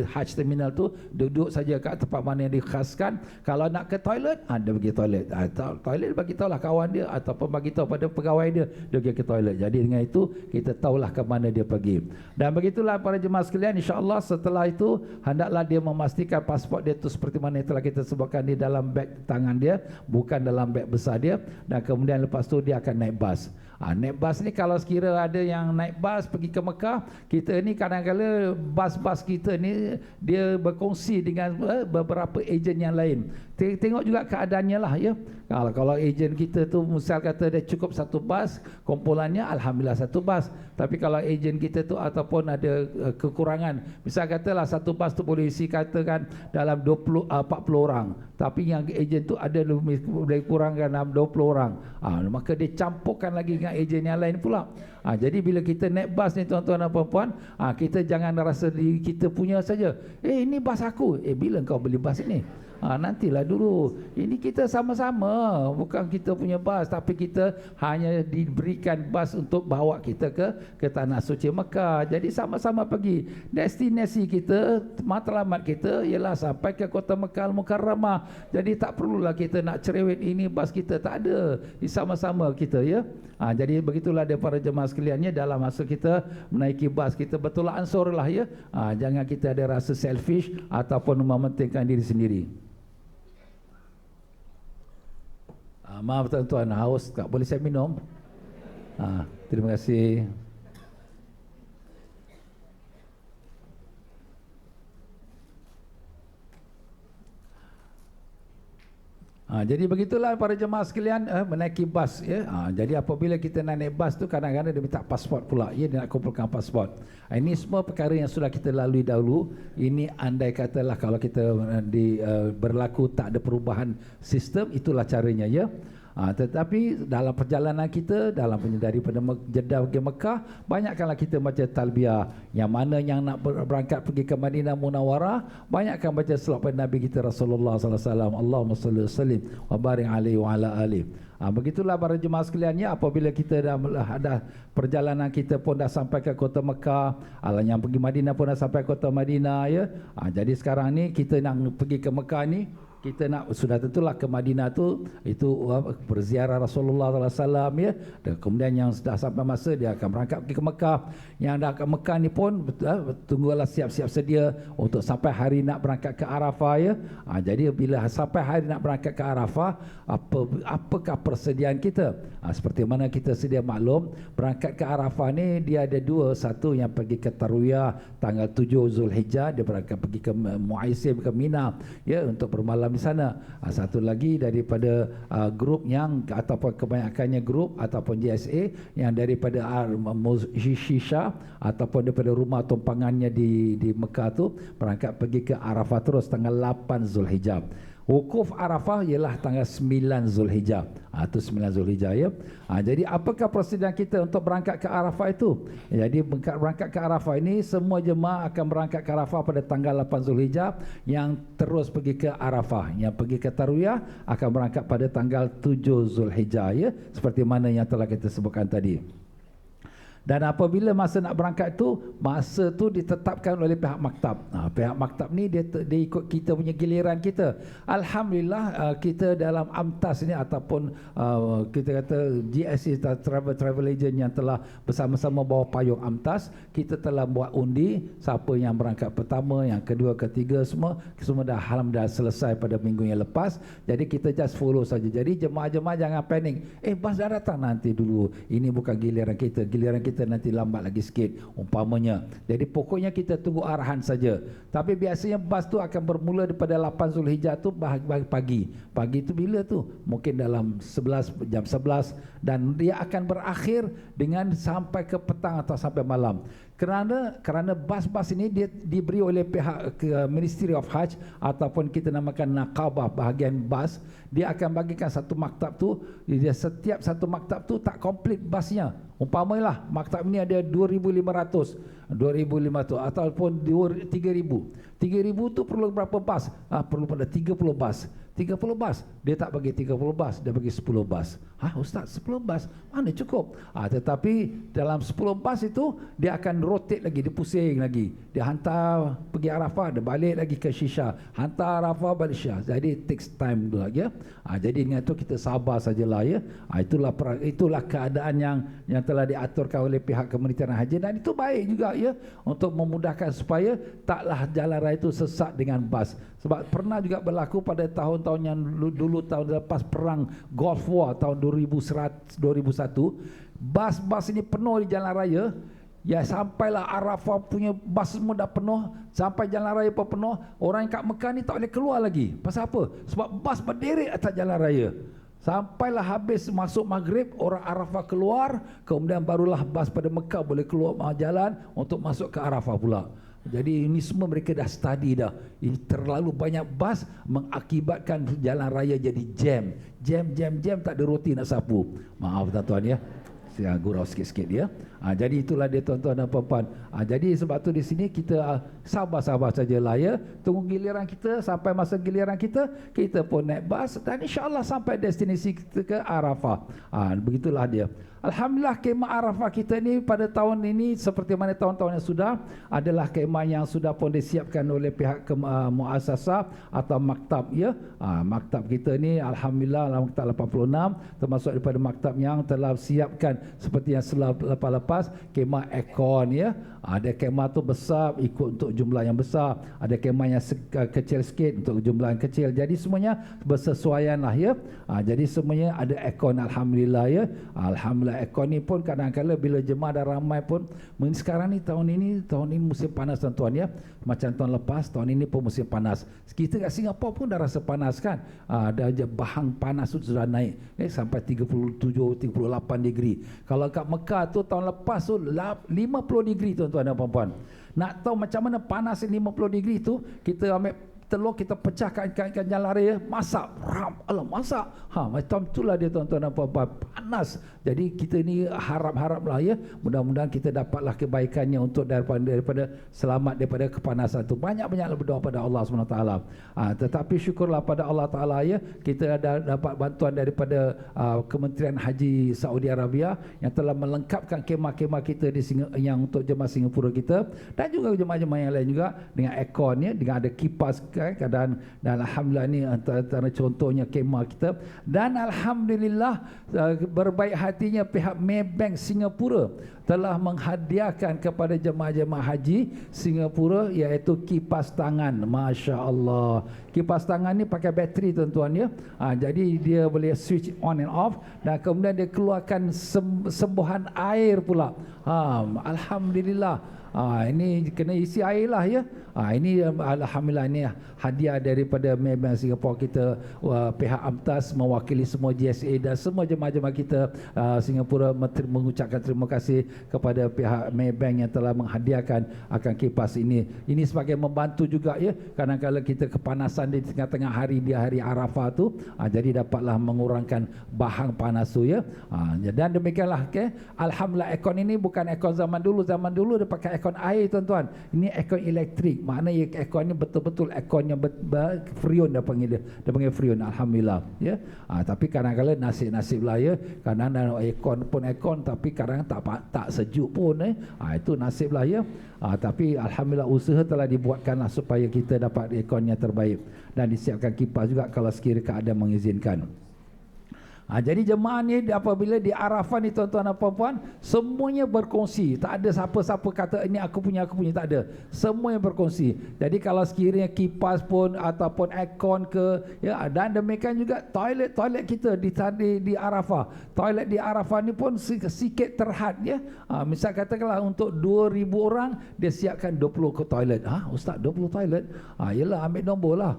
Hajj terminal tu. Duduk saja kat tempat mana yang dikhaskan. Kalau nak ke toilet, dia pergi toilet. Toilet bagi tahulah kawan dia ataupun bagi tahu pada pegawai dia pergi ke toilet. Jadi dengan itu kita tahulah ke mana dia pergi. Dan begitulah para jemaah sekalian, insya-Allah setelah itu hendaklah dia memastikan pasport dia tu seperti mana yang telah kita sebutkan di dalam beg tangan dia, bukan dalam beg besar dia. Dan kemudian lepas tu dia akan naik bas. Naik bas ni kalau sekira ada yang naik bas pergi ke Mekah, kita ni kadang-kadang bas-bas kita ni dia berkongsi dengan beberapa ejen yang lain. Tengok juga keadaannya lah ya. Kalau ejen kita tu misal kata dia cukup satu bas, kumpulannya alhamdulillah satu bas. Tapi kalau ejen kita tu ataupun ada kekurangan, misal katalah satu bas tu boleh isi katakan dalam 40 orang, tapi yang ejen tu ada lebih kurangkan dalam 20 orang, maka dia campurkan lagi dengan ejen yang lain pula. Jadi bila kita naik bas ni tuan-tuan dan puan-puan, kita jangan rasa diri kita punya saja. Ini bas aku. Bila kau beli bas ini? Nantilah dulu. Ini kita sama-sama, bukan kita punya bas, tapi kita hanya diberikan bas untuk bawa kita ke tanah suci Mekah. Jadi sama-sama pergi. Destinasi kita, matlamat kita ialah sampai ke kota Mekah Al-Mukarramah. Jadi tak perlulah kita nak cerewet ini bas kita, tak ada. Sama-sama kita ya. Jadi begitulah dia para jemaah sekaliannya, dalam masa kita menaiki bas kita betul ansur lah ya. Jangan kita ada rasa selfish ataupun mementingkan diri sendiri. Maaf tuan-tuan, haus tak boleh saya minum. Terima kasih. Jadi begitulah para jemaah sekalian menaiki bas ya. Jadi apabila kita nak naik bas tu kadang-kadang dia minta pasport pula ya, dia nak kumpulkan pasport. Ini semua perkara yang sudah kita lalui dahulu. Ini andai katalah kalau kita berlaku tak ada perubahan sistem, itulah caranya ya. Tetapi dalam perjalanan kita, dalam daripada Jeddah ke Mekah, banyakkanlah kita baca talbiyah. Yang mana yang nak berangkat pergi ke Madinah Munawwarah, banyakkan baca selawat pada Nabi kita Rasulullah sallallahu alaihi wasallam. Allahumma shalli wa sallim wa barik alaihi wa ala alihi. Begitulah para jemaah sekaliannya, apabila kita dah ada perjalanan kita pun dah sampai ke kota Mekah, yang pergi Madinah pun dah sampai kota Madinah ya. Jadi sekarang ni kita nak pergi ke Mekah ni, kita nak sudah tentulah ke Madinah tu itu berziarah Rasulullah sallallahu alaihi wasallam ya. Dan kemudian yang sudah sampai masa dia akan berangkat pergi ke Mekah. Yang dah ke Mekah ni pun tunggulah siap-siap sedia untuk sampai hari nak berangkat ke Arafah ya. Jadi bila sampai hari nak berangkat ke Arafah, apakah persediaan kita? Seperti mana kita sedia maklum, berangkat ke Arafah ni dia ada dua, satu yang pergi ke Tarwiyah tanggal 7 Zulhijjah, dia berangkat pergi ke Muaisim ke Mina ya untuk bermalam di sana. Satu lagi daripada grup yang ataupun kebanyakannya grup ataupun JSA yang daripada Shisha ataupun daripada rumah tumpangannya di Mekah tu berangkat pergi ke Arafah terus tanggal 8 Zulhijjah. Wukuf Arafah ialah tanggal 9 Zulhijjah. Itu 9 Zulhijjah ya. Jadi apakah prosedur kita untuk berangkat ke Arafah itu? Jadi berangkat ke Arafah ini semua jemaah akan berangkat ke Arafah pada tanggal 8 Zulhijjah, yang terus pergi ke Arafah, yang pergi ke Tarwiyah akan berangkat pada tanggal 7 Zulhijjah ya, seperti mana yang telah kita sebutkan tadi. Dan apabila masa nak berangkat tu, masa tu ditetapkan oleh pihak maktab. Pihak maktab ni dia ikut kita punya giliran kita. Alhamdulillah kita dalam AMTAS ni ataupun kita kata GSC Travel Agent yang telah bersama-sama bawa payung AMTAS, kita telah buat undi siapa yang berangkat pertama, yang kedua, ketiga, semua dah alhamdulillah selesai pada minggu yang lepas. Jadi kita just follow saja. Jadi jemaah-jemaah jangan panik. Bas dah datang, nanti dulu. Ini bukan giliran kita. Giliran kita nanti lambat lagi sikit umpamanya. Jadi pokoknya kita tunggu arahan saja. Tapi biasanya bas tu akan bermula daripada 8 Zulhijjah tu pagi. Pagi tu bila tu? Mungkin dalam jam 11 dan dia akan berakhir dengan sampai ke petang atau sampai malam. Kerana bas-bas ini dia diberi oleh pihak Ministry of Hajj ataupun kita namakan Naqabah bahagian bas, dia akan bagikan satu maktab tu, dia setiap satu maktab tu tak komplit basnya. Umpamanya maktab ini ada 2,500 ataupun 3,000 tu perlu berapa bas? Perlu pada 30 bas. 30 bas, dia tak bagi 30 bas, dia bagi 10 bas. Ustaz, 10 bas mana cukup? Tetapi dalam 10 bas itu dia akan rotate lagi, dia pusing lagi. Dia hantar pergi Arafah, dia balik lagi ke Shisha, hantar Arafah balik Shisha. Jadi takes time tu lagi ya. Jadi dengan itu kita sabar sajalah ya. Itulah keadaan yang telah diaturkan oleh pihak Kementerian Haji, dan itu baik juga ya untuk memudahkan supaya taklah jalan raya itu sesak dengan bas. Sebab pernah juga berlaku pada tahun-tahun yang dulu tahun lepas perang Gulf War tahun 2001, bas-bas ini penuh di jalan raya. Ya, sampailah Arafah punya bas semua dah penuh, sampai jalan raya pun penuh. Orang yang kat Mekah ni tak boleh keluar lagi. Pasal apa? Sebab bas berderet atas jalan raya. Sampailah habis masuk maghrib, orang Arafah keluar, kemudian barulah bas pada Mekah boleh keluar jalan untuk masuk ke Arafah pula. Jadi ini semua mereka dah study dah. Ini terlalu banyak bas mengakibatkan jalan raya jadi jam, tak ada roti nak sapu. Maaf tuan-tuan ya, saya gurau sikit-sikit ya. Jadi itulah dia tuan-tuan dan puan-puan. Jadi sebab tu di sini kita sabar-sabar sajalah ya. Tunggu giliran kita, sampai masa giliran kita pun naik bas dan insya-Allah sampai destinasi kita ke Arafah. Begitulah dia. Alhamdulillah kemah Arafah kita ni pada tahun ini seperti mana tahun-tahun yang sudah adalah kemah yang sudah pun disiapkan oleh pihak muasasah atau maktab ya. Maktab kita ni alhamdulillah maktab 86 termasuk daripada maktab yang telah siapkan seperti yang lepas kemah aircon ya. Ada kemah tu besar ikut untuk jumlah yang besar, ada kemah yang kecil sikit untuk jumlah yang kecil. Jadi semuanya bersesuaian lah ya. Jadi semuanya ada aircon alhamdulillah ya. Alhamdulillah aircon ni pun kadang-kadang bila jemaah dah ramai pun sekarang ni tahun ini musim panas tuan-tuan ya. Macam tahun lepas, tahun ini pun musim panas. Kita kat Singapura pun dah rasa panas kan. Dah bahang panas tu sudah naik sampai 37, 38 degree. Kalau kat Mekah tu tahun lepas tu 50 degree tuan-tuan dan puan-puan. Nak tahu macam mana panas 50 degree tu, kita ambil telur, kita pecahkan ikan jalan raya, masak. Masak. Macam itulah dia tuan-tuan dan puan-puan. Panas. Jadi kita ni harap-haraplah ya, mudah-mudahan kita dapatlah kebaikannya untuk daripada selamat daripada kepanasan itu. Banyak-banyaklah berdoa pada Allah SWT. Tetapi syukurlah pada Allah Taala ya, kita ada dapat bantuan daripada Kementerian Haji Saudi Arabia yang telah melengkapkan kemah-kemah kita yang untuk jemaah Singapura kita dan juga jemaah-jemaah yang lain juga dengan aircon ya, dengan ada kipas dan alhamdulillah ni antara contohnya kemah kita. Dan alhamdulillah berbaik hatinya pihak Maybank Singapura telah menghadiahkan kepada jemaah-jemaah haji Singapura iaitu kipas tangan. Masya Allah, kipas tangan ni pakai bateri tuan-tuan ya. Jadi dia boleh switch on and off dan kemudian dia keluarkan sembuhan air pula. Alhamdulillah. Ini kena isi air lah ya. Ini alhamdulillah ni hadiah daripada Maybank Singapura kita, pihak AMTAS mewakili semua GSA dan semua jemaah-jemaah kita Singapura mengucapkan terima kasih kepada pihak Maybank yang telah menghadiahkan akan kipas ini. Ini sebagai membantu juga ya. Kadang-kadang kita kepanasan kepanasan di tengah-tengah hari di hari Arafah tu, jadi dapatlah mengurangkan bahang panas tu ya. Dan demikianlah alhamdulillah aircon ini bukan aircon zaman dulu dia pakai aircon air tuan-tuan. Ini aircon elektrik. Maknanya aircon ni betul-betul aircon yang freon dia panggil freon, alhamdulillah ya. Tapi kadang-kadang nasib lah ya. Kadang-kadang aircon tapi kadang tak sejuk pun itu nasib lah ya. Tapi alhamdulillah usaha telah dibuatkanlah supaya kita dapat aircon yang terbaik dan disiapkan kipas juga kalau sekiranya keadaan mengizinkan. Jadi jemaah ni apabila di Arafah ni tuan-tuan dan puan-puan, semuanya berkongsi. Tak ada siapa-siapa kata ini aku punya, tak ada. Semua yang berkongsi. Jadi kalau sekiranya kipas pun ataupun aircon ke ya, dan demikian juga toilet kita di Arafah. Toilet di Arafah ni pun sikit terhad ya. Misal katakanlah untuk 2000 orang dia siapkan 20 ke toilet. Ustaz 20 toilet? Yalah ambil nombor lah.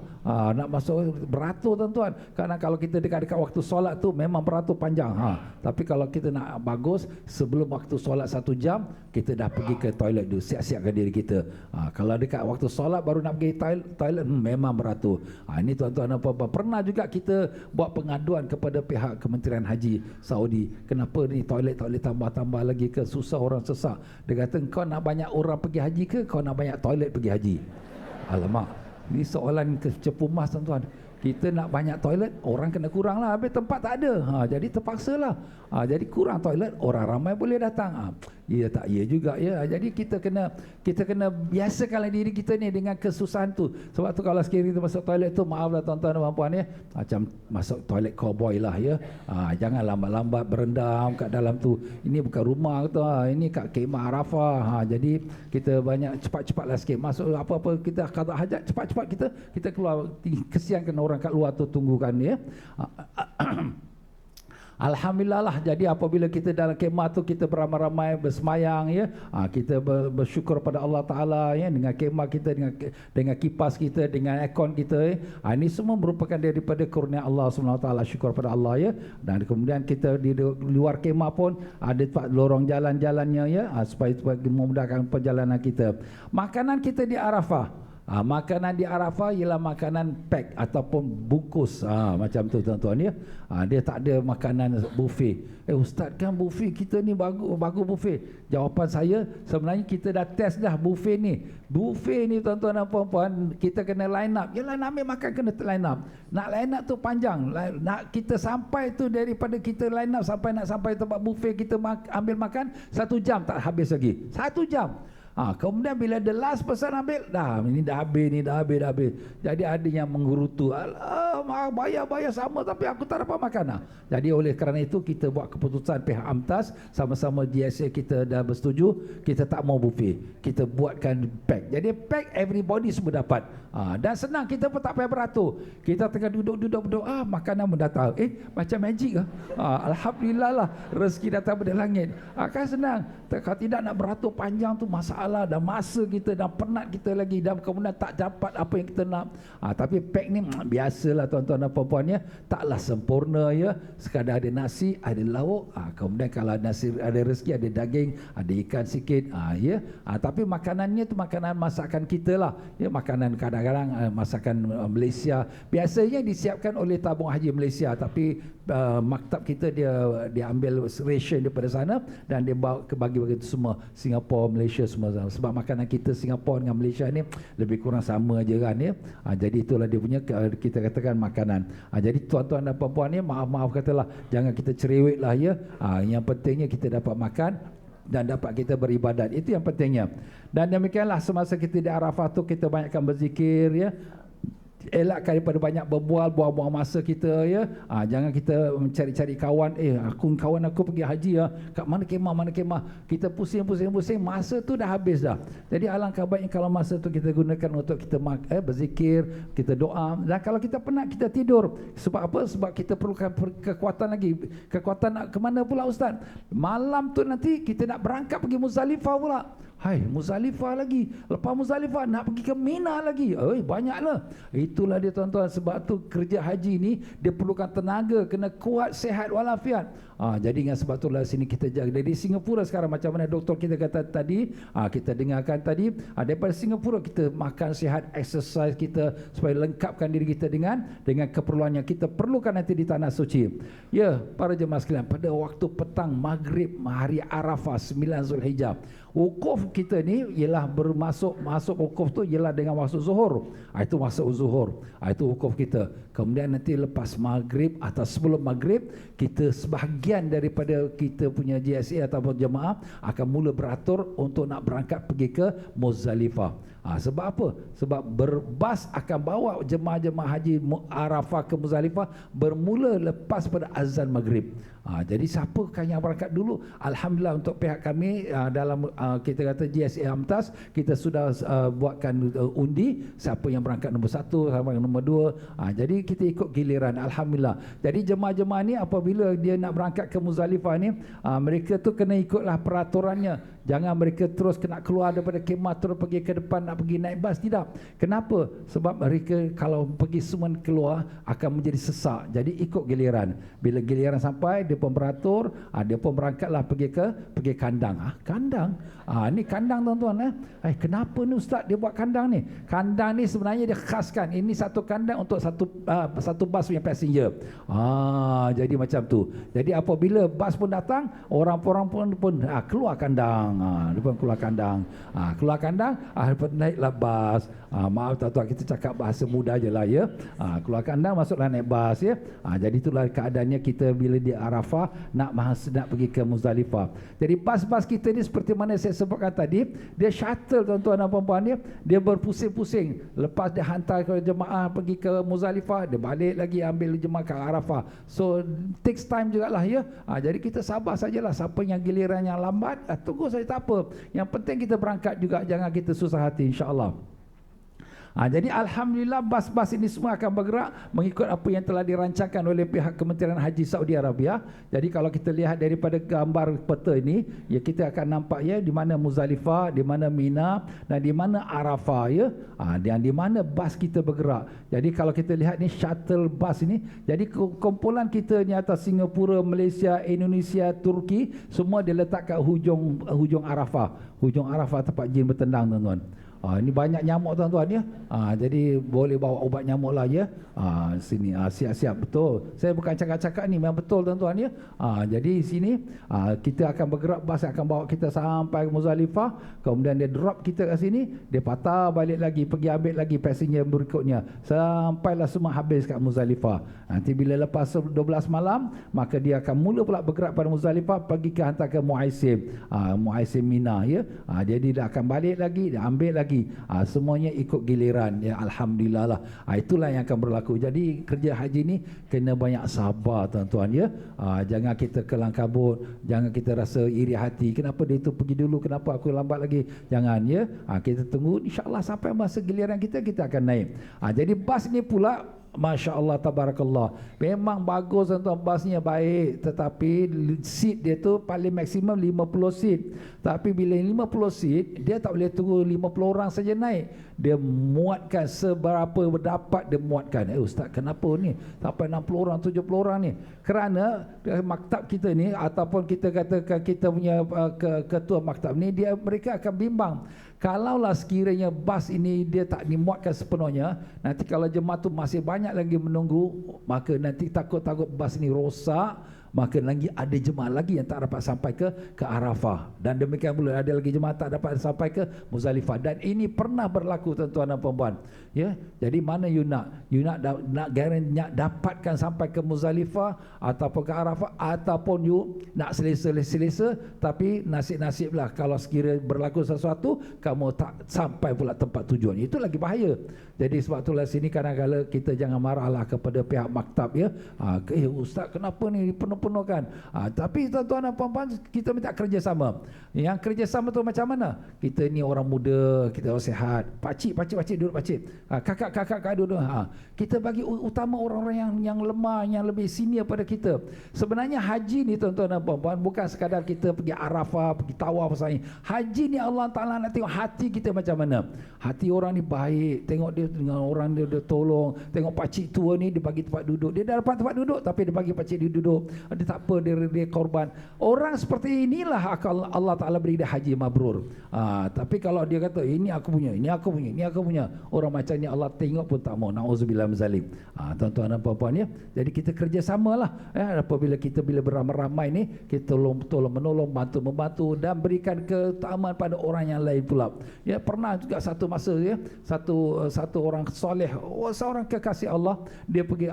Nak masuk beratur tuan-tuan. Kerana kalau kita dekat-dekat waktu solat tu memang beratur panjang. Tapi kalau kita nak bagus, sebelum waktu solat 1 jam kita dah pergi ke toilet dulu, siap-siapkan diri kita. Kalau dekat waktu solat baru nak pergi toilet, memang beratur. Ini tuan-tuan dan puan-puan, pernah juga kita buat pengaduan kepada pihak Kementerian Haji Saudi. Kenapa ni toilet tambah-tambah lagi ke, susah orang sesak. Dia kata kau nak banyak orang pergi haji ke kau nak banyak toilet pergi haji? Alamak, ini soalan cepu mas tuan-tuan. Kita nak banyak toilet, orang kena kurang lah. Habis tempat tak ada. Jadi terpaksa lah. Jadi kurang toilet, orang ramai boleh datang. Ya tak, ya juga ya. Jadi kita kena biasakanlah diri kita ni dengan kesusahan tu. Sebab tu kalau sekiranya kita masuk toilet tu, maaflah tuan-tuan dan puan-puan ya, macam masuk toilet cowboy lah ya. Jangan lambat-lambat berendam kat dalam tu. Ini bukan rumah tu, ini kat kemah Arafah. Jadi kita banyak cepat-cepatlah sikit. Masuk apa-apa kita qada hajat, cepat-cepat kita keluar. Kesian kena orang kat luar tu tunggukan ya. Alhamdulillah lah. Jadi apabila kita dalam kemah tu kita beramai-ramai bersemayang ya, kita bersyukur pada Allah Taala ya, dengan kemah kita, dengan kipas kita, dengan aircon kita ini semua merupakan daripada kurnia Allah SWT. Syukur pada Allah ya. Dan kemudian kita di luar kemah pun ada tempat lorong jalan-jalannya ya, supaya memudahkan perjalanan kita. Makanan kita di Arafah, makanan di Arafah ialah makanan pack ataupun bungkus, macam tu tuan-tuan ya. Dia tak ada makanan buffet. Ustaz kan buffet kita ni bagus buffet. Jawapan saya, sebenarnya kita dah test dah buffet ni. Buffet ni tuan-tuan dan puan-puan, kita kena line up. Yalah nak ambil makan kena line up. Nak line up tu panjang. Nak kita sampai tu, daripada kita line up nak sampai tempat buffet kita ambil makan 1 jam tak habis lagi. 1 jam. Kemudian bila the last person ambil, ini dah habis. Jadi ada yang menggerutu, bayar sama tapi aku tak dapat makan. Jadi oleh kerana itu kita buat keputusan pihak AMTAS sama-sama GSA kita dah bersetuju, kita tak mau buffet, kita buatkan pack. Jadi pack everybody semua dapat. Dan senang, kita pun tak payah beratur. Kita tengah duduk, makanan mendatang. Macam magic lah. Alhamdulillah lah, rezeki datang dari langit. Kan senang. Kalau tidak nak beratur panjang tu masalah, dan masa kita dan penat kita lagi, dan kemudian tak dapat apa yang kita nak. Tapi pack ni biasalah tuan-tuan dan puan-puan ya, taklah sempurna ya. Sekadar ada nasi, ada lauk, kemudian kalau nasi ada rezeki, ada daging, ada ikan sikit, ya. Tapi makanannya tu makanan masakan kita lah ya, makanan kadang-kadang masakan Malaysia. Biasanya disiapkan oleh tabung haji Malaysia, tapi maktab kita dia ambil ration daripada sana dan dia bawa ke bagi-bagi itu semua, Singapura, Malaysia semua. Sebab makanan kita Singapura dengan Malaysia ni lebih kurang sama aja kan ya. Jadi itulah dia punya, kita katakan makanan. Jadi tuan-tuan dan puan-puan ni, maaf katalah, jangan kita cerewet lah ya. Yang pentingnya kita dapat makan dan dapat kita beribadat, itu yang pentingnya. Dan demikianlah semasa kita di Arafah tu, kita banyakkan berzikir ya. Elakkan daripada banyak berbual, buang-buang masa kita ya. Jangan kita mencari-cari kawan, kawan aku pergi haji ya, kat mana kemah. Kita pusing, masa tu dah habis dah. Jadi alangkah baiknya kalau masa tu kita gunakan untuk kita berzikir, kita doa. Dan kalau kita penat, kita tidur. Sebab apa? Sebab kita perlukan kekuatan lagi. Kekuatan nak ke mana pula Ustaz? Malam tu nanti kita nak berangkat pergi Muzdalifah pula. Muzdalifah lagi. Lepas Muzdalifah nak pergi ke Mina lagi. Banyaklah. Itulah dia tuan-tuan. Sebab tu kerja haji ni dia perlukan tenaga, kena kuat, sihat walafiat. Jadi dengan sebab itulah sini kita jaga. Dari Singapura sekarang macam mana doktor kita kata tadi, kita dengarkan tadi, daripada Singapura kita makan sihat, exercise kita supaya lengkapkan diri kita dengan keperluan yang kita perlukan nanti di tanah suci. Ya, para jemaah sekalian, pada waktu petang maghrib hari Arafah 9 Zulhijjah, wukuf kita ni ialah masuk wukuf tu ialah dengan waktu zuhur. Itu masuk zuhur. Itu wukuf kita. Kemudian nanti lepas maghrib atau sebelum maghrib, kita sebahagian daripada kita punya GSA ataupun jemaah akan mula beratur untuk nak berangkat pergi ke Muzdalifah. Sebab apa? Sebab berbas akan bawa jemaah-jemaah haji Arafah ke Muzdalifah bermula lepas pada azan maghrib. Jadi siapakah yang berangkat dulu? Alhamdulillah untuk pihak kami dalam kita kata GSA Amtas, kita sudah buatkan undi siapa yang berangkat nombor 1 sampai nombor 2. Jadi kita ikut giliran. Alhamdulillah. Jadi jemaah-jemaah ni apabila dia nak berangkat ke Muzdalifah ni, mereka tu kena ikutlah peraturannya. Jangan mereka terus kena keluar daripada kemah terus pergi ke depan nak pergi naik bas. Tidak. Kenapa? Sebab mereka kalau pergi semua keluar akan menjadi sesak. Jadi ikut giliran. Bila giliran sampai dia pun beratur, dia pun berangkatlah pergi kandang. Kandang? Ni kandang tuan-tuan. Kenapa ni ustaz dia buat kandang ni? Kandang ni sebenarnya dia khaskan. Ini satu kandang untuk satu bas punya passenger. Jadi macam tu. Jadi apabila bas pun datang, orang-orang pun keluar kandang. Dia pun keluar kandang. Keluar kandang, naiklah bas. Maaf tuan-tuan, kita cakap bahasa mudah je lah ya. Keluar kandang, masuklah naik bas ya. Jadi itulah keadaannya kita bila di Arafah nak pergi ke Muzdalifah. Jadi bas-bas kita ni seperti mana saya sebutkan tadi, dia shuttle tuan-tuan dan puan-puan dia berpusing-pusing. Lepas dia hantar ke jemaah pergi ke Muzdalifah, dia balik lagi ambil jemaah ke Arafah. So takes time jugalah ya. Jadi kita sabar sajalah. Siapa yang giliran yang lambat, tunggu saja, tak apa. Yang penting kita berangkat juga, jangan kita susah hati, insya-Allah. Jadi Alhamdulillah bas-bas ini semua akan bergerak mengikut apa yang telah dirancangkan oleh pihak Kementerian Haji Saudi Arabia. Jadi kalau kita lihat daripada gambar peta ini, ya kita akan nampak ya di mana Muzdalifah, di mana Mina dan di mana Arafah ya. Dan di mana bas kita bergerak. Jadi kalau kita lihat ni shuttle bus ini, jadi kumpulan kita ni atas Singapura, Malaysia, Indonesia, Turki, semua diletak kat hujung Arafah. Hujung Arafah tempat jin bertendang tuan-tuan. Ini banyak nyamuk tuan-tuan ya. Jadi boleh bawa ubat nyamuk lah ya. Sini siap-siap betul. Saya bukan cakap-cakap ni, memang betul tuan-tuan ya. Jadi sini kita akan bergerak, bas akan bawa kita sampai ke Muzdalifah, kemudian dia drop kita kat sini, dia patah balik lagi, pergi ambil lagi passenger berikutnya sampailah semua habis kat Muzdalifah. Nanti bila lepas 12 malam, maka dia akan mula pula bergerak pada Muzdalifah, pergi ke hantar ke Muaisim, Muaisim Mina ya. Jadi dia akan balik lagi, dia ambil lagi. Semuanya ikut giliran ya. Alhamdulillah lah. Itulah yang akan berlaku. Jadi kerja haji ni kena banyak sabar tuan-tuan ya. Jangan kita kelang kabut, jangan kita rasa iri hati, kenapa dia itu pergi dulu, kenapa aku lambat lagi. Jangan ya. Kita tunggu, insya-Allah sampai masa giliran kita akan naik. Jadi bas ni pula Masya Allah, tabarakallah, memang bagus tuan-tuan, basnya baik, tetapi seat dia tu paling maksimum 50 seat. Tapi bila 50 seat, dia tak boleh tunggu 50 orang saja naik. Dia muatkan seberapa dapat dia muatkan. Ustaz, kenapa ni sampai 60 orang, 70 orang ni? Kerana maktab kita ni ataupun kita katakan kita punya ketua maktab ni, mereka akan bimbang. Kalaulah sekiranya bas ini dia tak dimuatkan sepenuhnya, nanti kalau jemaah tu masih banyak lagi menunggu, maka nanti takut-takut bas ini rosak, maka lagi ada jemaah lagi yang tak dapat sampai ke Arafah, dan demikian pula ada lagi jemaah tak dapat sampai ke Muzdalifah. Dan ini pernah berlaku tuan-tuan dan puan-puan ya. Jadi mana you nak dapatkan sampai ke Muzdalifah ataupun ke Arafah, ataupun you nak selesa-selesa, tapi nasib-nasiblah kalau sekiranya berlaku sesuatu kamu tak sampai pula tempat tujuan, itu lagi bahaya. Jadi sebab itulah sini kadang-kadang kita jangan marahlah kepada pihak maktab ya. Ustaz, kenapa ni penuh-penuhkan? Tapi tuan-tuan dan puan-puan, kita minta kerjasama. Yang kerjasama tu macam mana? Kita ni orang muda, kita orang sihat. Pakcik duduk pakcik. Kakak duduk. Kita bagi utama orang-orang yang lemah, yang lebih senior pada kita. Sebenarnya haji ni tuan-tuan dan puan-puan bukan sekadar kita pergi Arafah, pergi tawaf saja. Haji ni Allah Ta'ala nak tengok hati kita macam mana. Hati orang ni baik, tengok dia dengan orang dia tolong. Tengok pakcik tua ni dia bagi tempat duduk. Dia dah dapat tempat duduk tapi dia bagi pakcik dia duduk. dia tak apa, dia korban. Orang seperti inilah Allah Ta'ala beri dia haji mabrur. Tapi kalau dia kata ini aku punya, ini aku punya, ini aku punya, orang macam ni Allah tengok pun tak mau. Na'udzubillah min zalim. Tuan-tuan dan puan-puan ya, jadi kita kerjasamalah apabila kita bila beramai-ramai ni, kita tolong menolong, bantu membantu dan berikan keutamaan pada orang yang lain pula. Ya, pernah juga satu masa ya, satu orang soleh, seorang kekasih Allah, dia pergi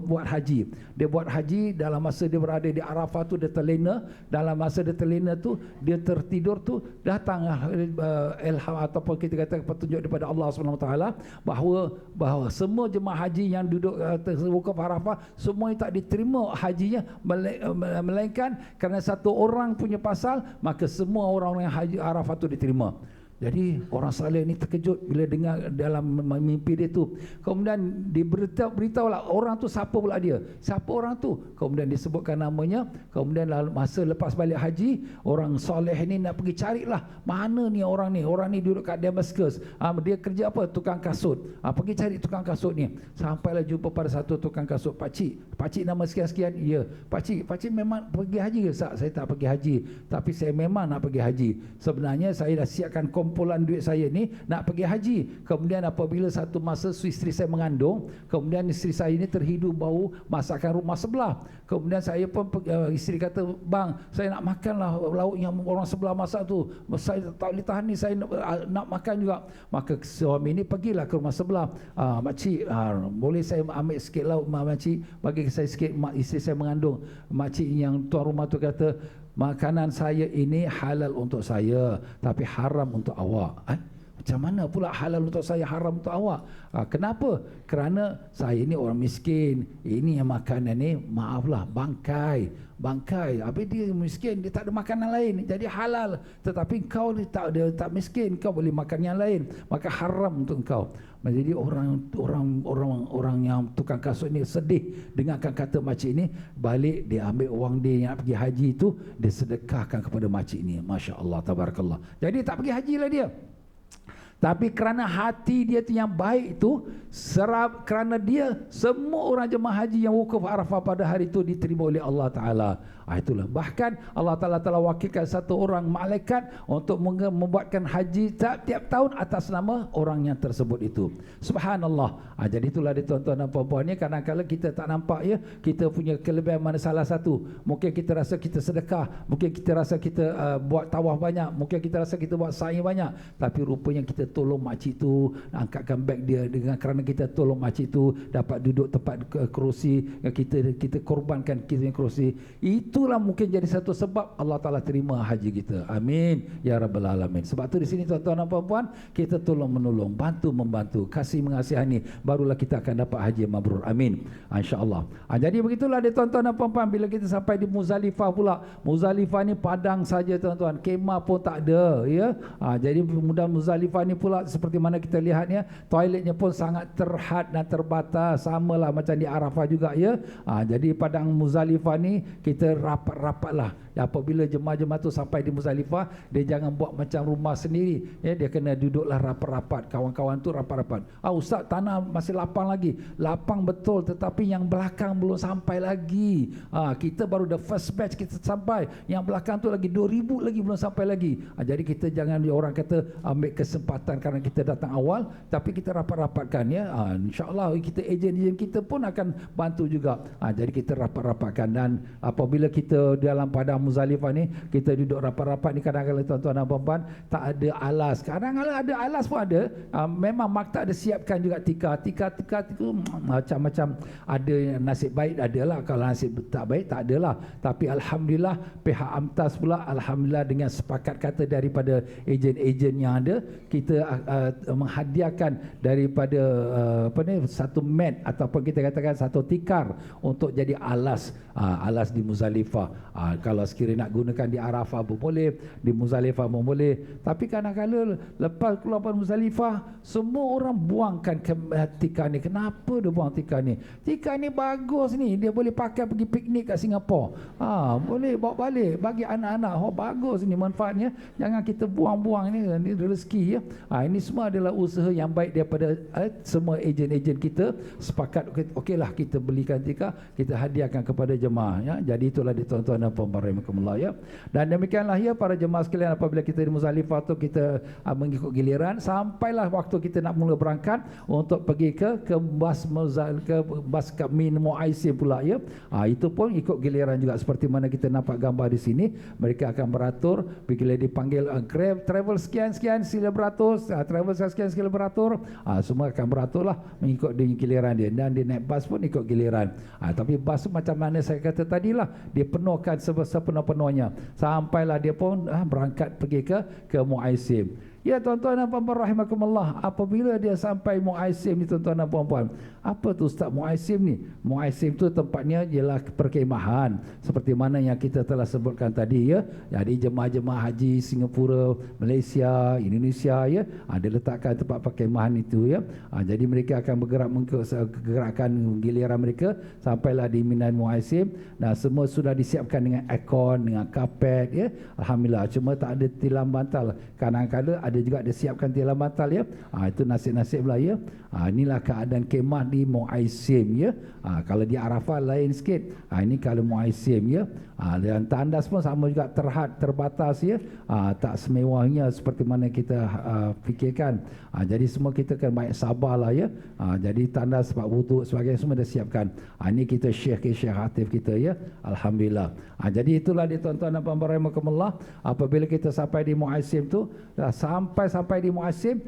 buat haji. Dia buat haji, dalam masa dia berada di Arafah tu dia terlena. Dalam masa dia terlena tu, dia tertidur tu, datang ilham ataupun kita kata petunjuk daripada Allah SWT bahawa semua jemaah haji yang duduk terwukuf Arafah, semua tak diterima hajinya, melainkan kerana satu orang punya pasal, maka semua orang yang haji Arafah tu diterima. Jadi orang saleh ni terkejut bila dengar dalam mimpi dia tu. Kemudian diberitahulah orang tu siapa pula dia. Siapa orang tu? Kemudian disebutkan namanya. Kemudian masa lepas balik haji, orang soleh ni nak pergi carilah mana ni orang ni. Orang ni duduk kat Damascus. Dia kerja apa? Tukang kasut. Pergi cari tukang kasut ni. Sampailah jumpa pada satu tukang kasut. Pakcik nama sekian-sekian. Ya. Pakcik memang pergi haji ke? Saya tak pergi haji, tapi saya memang nak pergi haji. Sebenarnya saya dah siapkan kumpulan duit saya ni nak pergi haji. Kemudian apabila satu masa isteri saya mengandung, kemudian isteri saya ni terhidu bau masakan rumah sebelah. Kemudian saya pun isteri kata, bang, saya nak makanlah lauk yang orang sebelah masak tu, saya tak boleh tahan ni, saya nak makan juga. Maka suami ni pergilah ke rumah sebelah. Makcik, boleh saya ambil sikit lauk makcik, bagi saya sikit, isteri saya mengandung. Makcik yang tuan rumah tu kata, makanan saya ini halal untuk saya, tapi haram untuk awak. Macam mana pula halal untuk saya, haram untuk awak? Kenapa? Kerana saya ini orang miskin. Ini yang makanan ni, maaflah, bangkai. Habis dia miskin, dia tak ada makanan lain, jadi halal. Tetapi kau ni tak miskin, kau boleh makan yang lain, maka haram untuk kau. Jadi orang yang tukang kasut ni sedih dengarkan kata makcik ni, balik dia ambil wang dia yang pergi haji itu, dia sedekahkan kepada makcik ni. Masya Allah, tabarakallah. Jadi tak pergi haji lah dia. Tapi kerana hati dia tu yang baik itu, kerana dia, semua orang jemaah haji yang wukuf Arafah pada hari itu diterima oleh Allah Ta'ala. Itulah. Bahkan Allah Ta'ala telah wakilkan satu orang malaikat untuk membuatkan haji tiap tahun atas nama orang yang tersebut itu. Subhanallah. Jadi itulah dia tuan-tuan dan puan-puan ni, kadang-kadang kita tak nampak ya, kita punya kelebihan mana salah satu. Mungkin kita rasa kita sedekah, mungkin kita rasa kita buat tawaf banyak, mungkin kita rasa kita buat sa'i banyak, tapi rupanya kita tolong makcik tu, angkatkan beg dia, dengan kerana kita tolong makcik tu dapat duduk tempat kerusi, kita korbankan kita yang kerusi. Itulah mungkin jadi satu sebab Allah Ta'ala terima haji kita. Amin ya rabbal alamin. Sebab tu di sini tuan-tuan dan puan-puan, kita tolong menolong, bantu membantu, kasih mengasihani, barulah kita akan dapat haji mabrur. Amin, insya-Allah. Jadi begitulah dia tuan-tuan dan puan-puan, bila kita sampai di Muzdalifah pula. Muzdalifah ni padang saja tuan-tuan, kemah pun tak ada ya. Jadi mudah Muzdalifah ni pula seperti mana kita lihatnya, toiletnya pun sangat terhad dan terbatas, samalah macam di Arafah juga ya. Jadi padang Muzdalifah ni kita rapat-rapatlah. Apabila jemaah-jemaah tu sampai di Muzdalifah, dia jangan buat macam rumah sendiri ya, dia kena duduklah rapat-rapat, kawan-kawan tu rapat-rapat. Ustaz, tanah masih lapang lagi. Lapang betul, tetapi yang belakang belum sampai lagi. Kita baru the first batch kita sampai, yang belakang tu lagi 2000 lagi belum sampai lagi. Jadi kita jangan, orang kata ambil kesempatan kerana kita datang awal, tapi kita rapat-rapatkan ya. InsyaAllah kita ejen-ejen kita pun akan bantu juga. Jadi kita rapat-rapatkan, dan apabila kita dalam padang Muzdalifah ni, kita duduk rapat-rapat ni, kadang-kadang tuan-tuan dan puan-puan tak ada alas, kadang-kadang ada alas pun ada. Memang maktab ada siapkan juga tikar tu macam-macam. Ada nasib baik adalah, kalau nasib tak baik tak adalah. Tapi alhamdulillah pihak AMTAS pula, alhamdulillah dengan sepakat kata daripada ejen-ejen yang ada, kita menghadiahkan daripada satu mat ataupun kita katakan satu tikar untuk jadi alas di Muzdalifah. Kalau sekiranya nak gunakan di Arafah pun boleh, di Muzdalifah pun boleh. Tapi kadang-kadang lepas keluar Muzdalifah, semua orang buangkan tikar ni. Kenapa dia buang tikar ni? Tikar ni bagus ni, dia boleh pakai pergi piknik kat Singapura. Boleh bawa balik bagi anak-anak. Bagus ni manfaatnya. Jangan kita buang-buang ni rezeki ya. Ini semua adalah usaha yang baik daripada semua ejen-ejen kita. Sepakat okeylah kita belikan tikar, kita hadiahkan kepada jemaah ya. Jadi itulah tuan-tuan dan puan-puan rahimakumullah ya. Dan demikianlah ya para jemaah sekalian, apabila kita di Muzdalifah tu kita mengikut giliran sampailah waktu kita nak mula berangkat untuk pergi ke bas Min Muaisim pula ya. Itu pun ikut giliran juga seperti mana kita nampak gambar di sini. Mereka akan beratur bila dipanggil Grab travel sekian-sekian sila beratur, travel sekian sila beratur, semua akan beraturlah mengikut dengan giliran dia. Dan dia naik bas pun ikut giliran. Tapi bas macam mana saya kata tadilah, dia penuhkan sepenuh-penuhnya sampailah dia pun berangkat pergi ke Muaisim. Ya tuan-tuan dan puan-puan rahimakumullah, apabila dia sampai Muaisim ni tuan-tuan dan puan-puan, apa tu Ustaz Muaisim ni? Muaisim tu tempatnya ialah perkemahan seperti mana yang kita telah sebutkan tadi ya. Jadi jemaah-jemaah haji Singapura, Malaysia, Indonesia ya, ada letakkan tempat perkemahan itu ya. Jadi mereka akan bergerak mengikut gerakan giliran mereka sampailah di Mina Muaisim. Nah, semua sudah disiapkan dengan aircon, dengan kapet ya. Alhamdulillah, cuma tak ada tilam bantal. Kadang-kadang ada juga disiapkan tilam bantal ya. Itu nasib-nasib lah ya. Inilah keadaan kemah di Muaisim ya. Kalau di Arafah lain sikit. Ini kalau Muaisim ya. Dan tandas pun sama juga terbatas ya. Tak semewahnya seperti mana kita fikirkan. Jadi semua kita kan baik sabarlah ya. Jadi tandas sebab wuduk sebagainya semua dah siapkan. Ini kita Syekh Hatif kita ya. Alhamdulillah. Jadi itulah dia tuan-tuan dan puan-puan rahimakumullah, apabila kita sampai di Muaisim tu, sampai di Muaisim,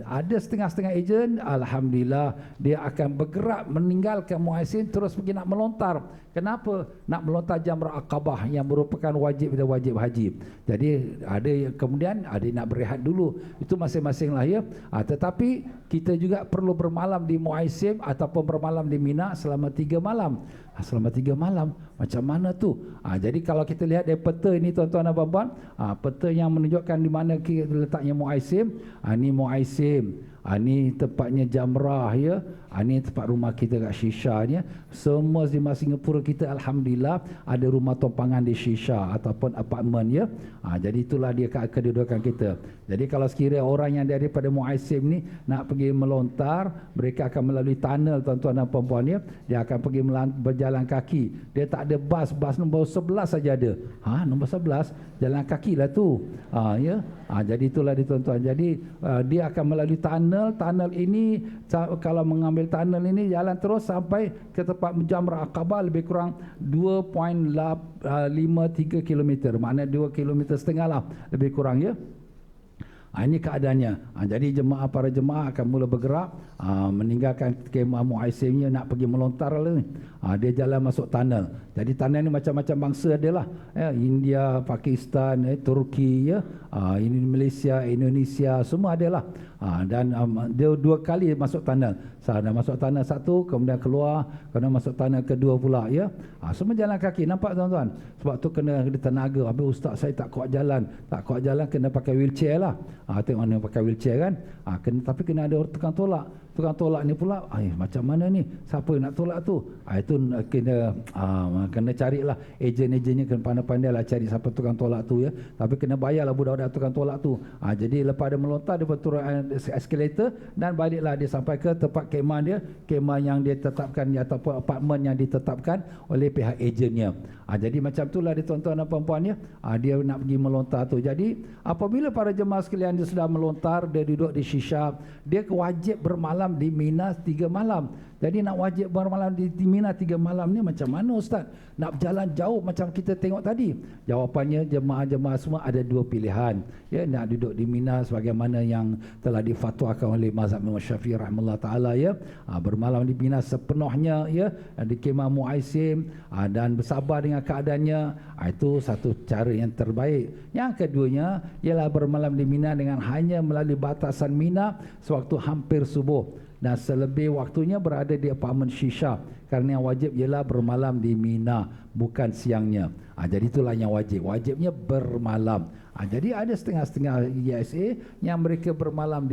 ada setengah-setengah ejen, alhamdulillah dia akan bergerak meninggalkan Muaisim terus pergi nak melontar. Kenapa? Nak melontar Jamrah Aqabah yang merupakan wajib dan wajib haji. Jadi ada kemudian ada nak berehat dulu. Itu masing-masing lah ya. Tetapi kita juga perlu bermalam di Muaisim ataupun bermalam di Mina selama 3 malam. Selama 3 malam. Macam mana tu? Jadi kalau kita lihat dari peta ini tuan-tuan dan puan-puan, peta yang menunjukkan di mana letaknya Muaisim. Ini Muaisim. Ini tempatnya Jamrah ya. Ini tempat rumah kita kat Shisha ni. Semua di Singapura kita alhamdulillah ada rumah tompangan di Shisha ataupun apartmen ya. Jadi itulah dia kedudukan kita. Jadi kalau sekiranya orang yang daripada Muaisim ni nak pergi melontar, mereka akan melalui tunnel tuan-tuan dan puan-puan ya. Dia akan pergi berjalan kaki. Dia tak ada bas nombor 11 saja ada. Nombor 11 jalan kaki lah tu. Ya. Jadi itulah dia tuan-tuan. Jadi dia akan melalui tunnel ini. Kalau mengambil tunnel ini jalan terus sampai ke tempat Jamrah Aqabah lebih kurang 2.53 km. Maknanya 2,5 km lah lebih kurang ya. Ini keadaannya. Jadi para jemaah akan mula bergerak meninggalkan kemah Muaisimnya nak pergi melontar lah ni. Dia jalan masuk tunnel. Jadi tunnel ni macam-macam bangsa adalah ya, India, Pakistan, Turki ya, ini Malaysia, Indonesia semua adalah. Dan dia 2 kali masuk tunnel. Dah masuk tunnel 1, kemudian keluar, kemudian masuk tunnel kedua pula ya. Semua jalan kaki, nampak tuan-tuan. Sebab tu kena ada tenaga. Habis ustaz saya tak kuat jalan. Tak kuat jalan kena pakai wheelchair lah. Tengok mana pakai wheelchair kan. Tapi kena ada orang tukang tolak. Tukang tolak ni pula macam mana ni, siapa nak tolak tu? Itu kena carilah ejen-ejennya, kena pandai-pandai lah cari siapa tukang tolak tu ya. Tapi kena bayarlah budak-budak tukang tolak tu. Jadi lepas dia melontar, dia turun eskalator dan baliklah dia sampai ke tempat kemah dia, kemah yang dia tetapkan ataupun apartmen yang ditetapkan oleh pihak ejennya. Jadi macam itulah dia tuan-tuan dan puan-puan ya. Dia nak pergi melontar tu. Jadi apabila para jemaah sekalian dia sudah melontar, dia duduk di Shisha, dia wajib bermalam di Mina 3 malam. Jadi nak wajib bermalam di Mina 3 malam ni macam mana ustaz? Nak berjalan jauh macam kita tengok tadi? Jawapannya jemaah-jemaah semua ada 2 pilihan. Ya, nak duduk di Mina sebagaimana yang telah difatwakan oleh mazhab Imam Syafi'i rahimahullah taala ya. Bermalam di Mina sepenuhnya ya, di kemah Muaisim dan bersabar dengan keadaannya. Itu satu cara yang terbaik. Yang keduanya ialah bermalam di Mina dengan hanya melalui batasan Mina sewaktu hampir subuh. Dan selebih waktunya berada di apartmen Shisha. Kerana yang wajib ialah bermalam di Mina, bukan siangnya. Jadi itulah yang wajib. Wajibnya bermalam. Jadi ada setengah-setengah JSA yang mereka bermalam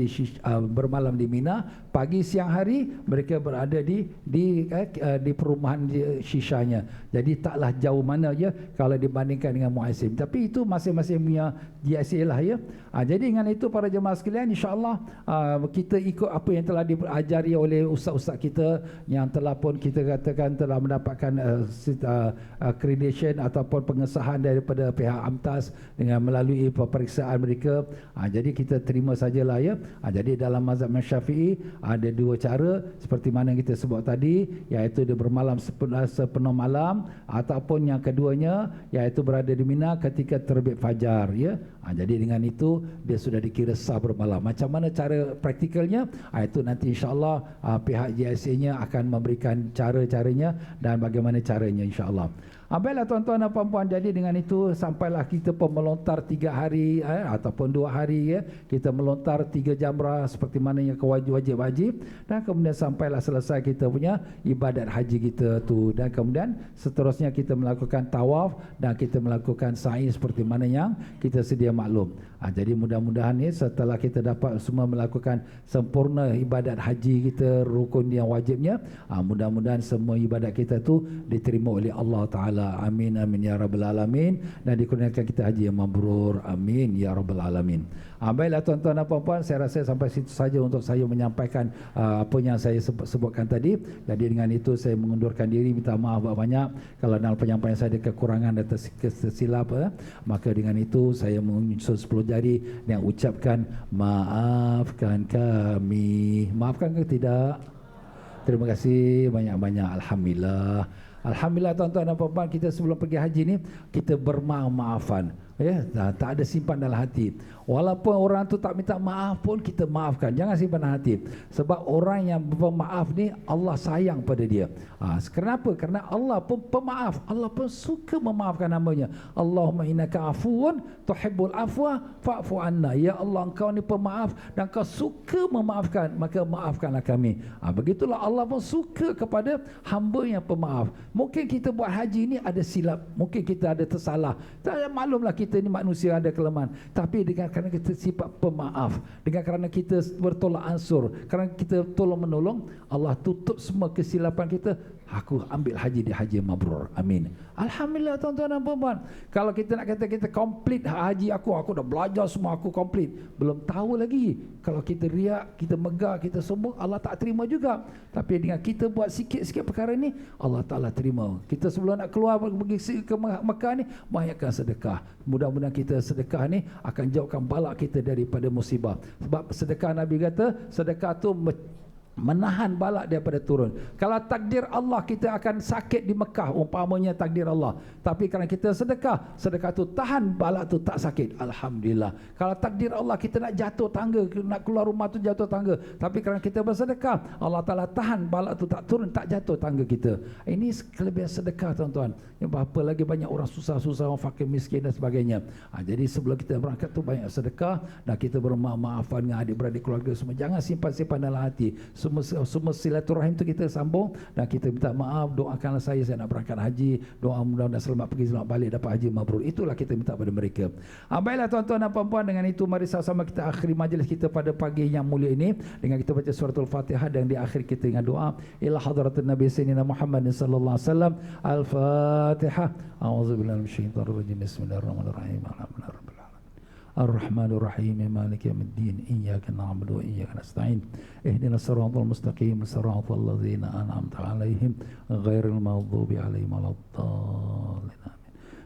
di Mina, pagi siang hari mereka berada di perumahan Shishanya. Jadi taklah jauh mana je kalau dibandingkan dengan Muasim. Tapi itu masing-masing punya JSA lah ya. Jadi dengan itu para jemaah sekalian, insya-Allah kita ikut apa yang telah diajari oleh ustaz-ustaz kita yang telah pun kita katakan telah mendapatkan accreditation ataupun pengesahan daripada pihak AMTAS dengan melalui peperiksaan mereka. Jadi kita terima sajalah ya. Jadi dalam mazhab Syafi'i ada dua cara seperti mana yang kita sebut tadi, iaitu dia bermalam sepenuh malam, ataupun yang keduanya iaitu berada di Mina ketika terbit fajar ya. Jadi dengan itu dia sudah dikira sah bermalam. Macam mana cara praktikalnya? Itu nanti insya-Allah pihak JSA-nya akan memberikan cara-caranya dan bagaimana caranya insya-Allah. Baiklah tuan-tuan dan puan-puan, jadi dengan itu sampailah kita pun melontar 3 hari ataupun 2 hari ya. Kita melontar 3 jamrah seperti mana yang wajib-wajib, dan kemudian sampailah selesai kita punya ibadat haji kita tu, dan kemudian seterusnya kita melakukan tawaf dan kita melakukan sa'i seperti mana yang kita sedia maklum. Jadi mudah-mudahan ni setelah kita dapat semua melakukan sempurna ibadat haji kita, rukun yang wajibnya, mudah-mudahan semua ibadat kita tu diterima oleh Allah Ta'ala. Amin amin ya rabbal alamin, dan dikurniakan kita haji yang mabrur. Amin ya rabbal alamin. Baiklah tuan-tuan dan puan-puan, saya rasa sampai situ saja untuk saya menyampaikan apa yang saya sebutkan tadi. Jadi dengan itu saya mengundurkan diri, minta maaf banyak kalau dalam penyampaian saya ada kekurangan atau tersilap. Maka dengan itu saya mengusul 10 jari dan ucapkan maafkan kami. Maafkan ke tidak? Terima kasih banyak-banyak. Alhamdulillah. Alhamdulillah tuan-tuan dan puan-puan, kita sebelum pergi haji ni kita bermaaf-maafan ya, tak ada simpan dalam hati. Walaupun orang tu tak minta maaf pun kita maafkan, jangan simpan dalam hati. Sebab orang yang bermaaf ni Allah sayang pada dia. Kenapa? Kerana Allah pun pemaaf, Allah pun suka memaafkan hamba-Nya. Allahumma innaka afuwun tuhibbul afwa fa'fu anna. Ya Allah, Engkau ni pemaaf dan Kau suka memaafkan, maka maafkanlah kami. Begitulah Allah pun suka kepada hamba yang pemaaf. Mungkin kita buat haji ni ada silap, mungkin kita ada tersalah. Maklumlah kita ni manusia ada kelemahan, tapi dengan kerana kita sifat pemaaf, dengan kerana kita bertolak ansur, kerana kita tolong menolong, Allah tutup semua kesilapan kita. Aku ambil haji di haji mabrur. Amin. Alhamdulillah tuan-tuan dan puan-puan. Kalau kita nak kata kita komplit haji aku dah belajar semua, aku komplit, belum tahu lagi. Kalau kita riak, kita megah, kita sombong, Allah tak terima juga. Tapi dengan kita buat sikit-sikit perkara ni, Allah Ta'ala terima. Kita sebelum nak keluar pergi ke Mekah ni, banyakkan sedekah. Mudah-mudahan kita sedekah ni akan jauhkan balak kita daripada musibah. Sebab sedekah, Nabi kata sedekah tu menahan balak daripada turun. Kalau takdir Allah kita akan sakit di Mekah, umpamanya takdir Allah, tapi kerana kita sedekah, sedekah tu tahan balak tu tak sakit. Alhamdulillah. Kalau takdir Allah kita nak jatuh tangga, nak keluar rumah tu jatuh tangga, tapi kerana kita bersedekah, Allah Ta'ala tahan balak tu tak turun, tak jatuh tangga kita. Ini kelebihan sedekah tuan-tuan. Berapa lagi banyak orang susah-susah, orang fakir miskin dan sebagainya. Jadi sebelum kita berangkat tu banyak sedekah, dan kita bermaaf-maafan dengan adik-beradik keluarga semua. Jangan simpan-simpan dalam hati. Semua silaturahim tu kita sambung, dan kita minta maaf, doakanlah saya nak berangkat haji, doa mudah-mudahan selamat pergi selamat balik, dapat haji mabrur. Itulah kita minta pada mereka. Baiklah tuan-tuan dan puan-puan, dengan itu mari sama-sama kita akhiri majlis kita pada pagi yang mulia ini dengan kita baca suratul Fatihah, dan di akhir kita dengan doa ila hadratin Nabi Sayyidina Muhammad sallallahu alaihi wasallam. Al-Fatihah. A'udzubillahi minasyaitonir rajim. Bismillahirrahmanirrahim. Alhamdulillah. الرحمن الرحيم مالك يوم الدين إياك نعبد وإياك نستعين اهدنا الصراط المستقيم صراط الذين أنعمت عليهم غير المغضوب عليهم ولا الضالين.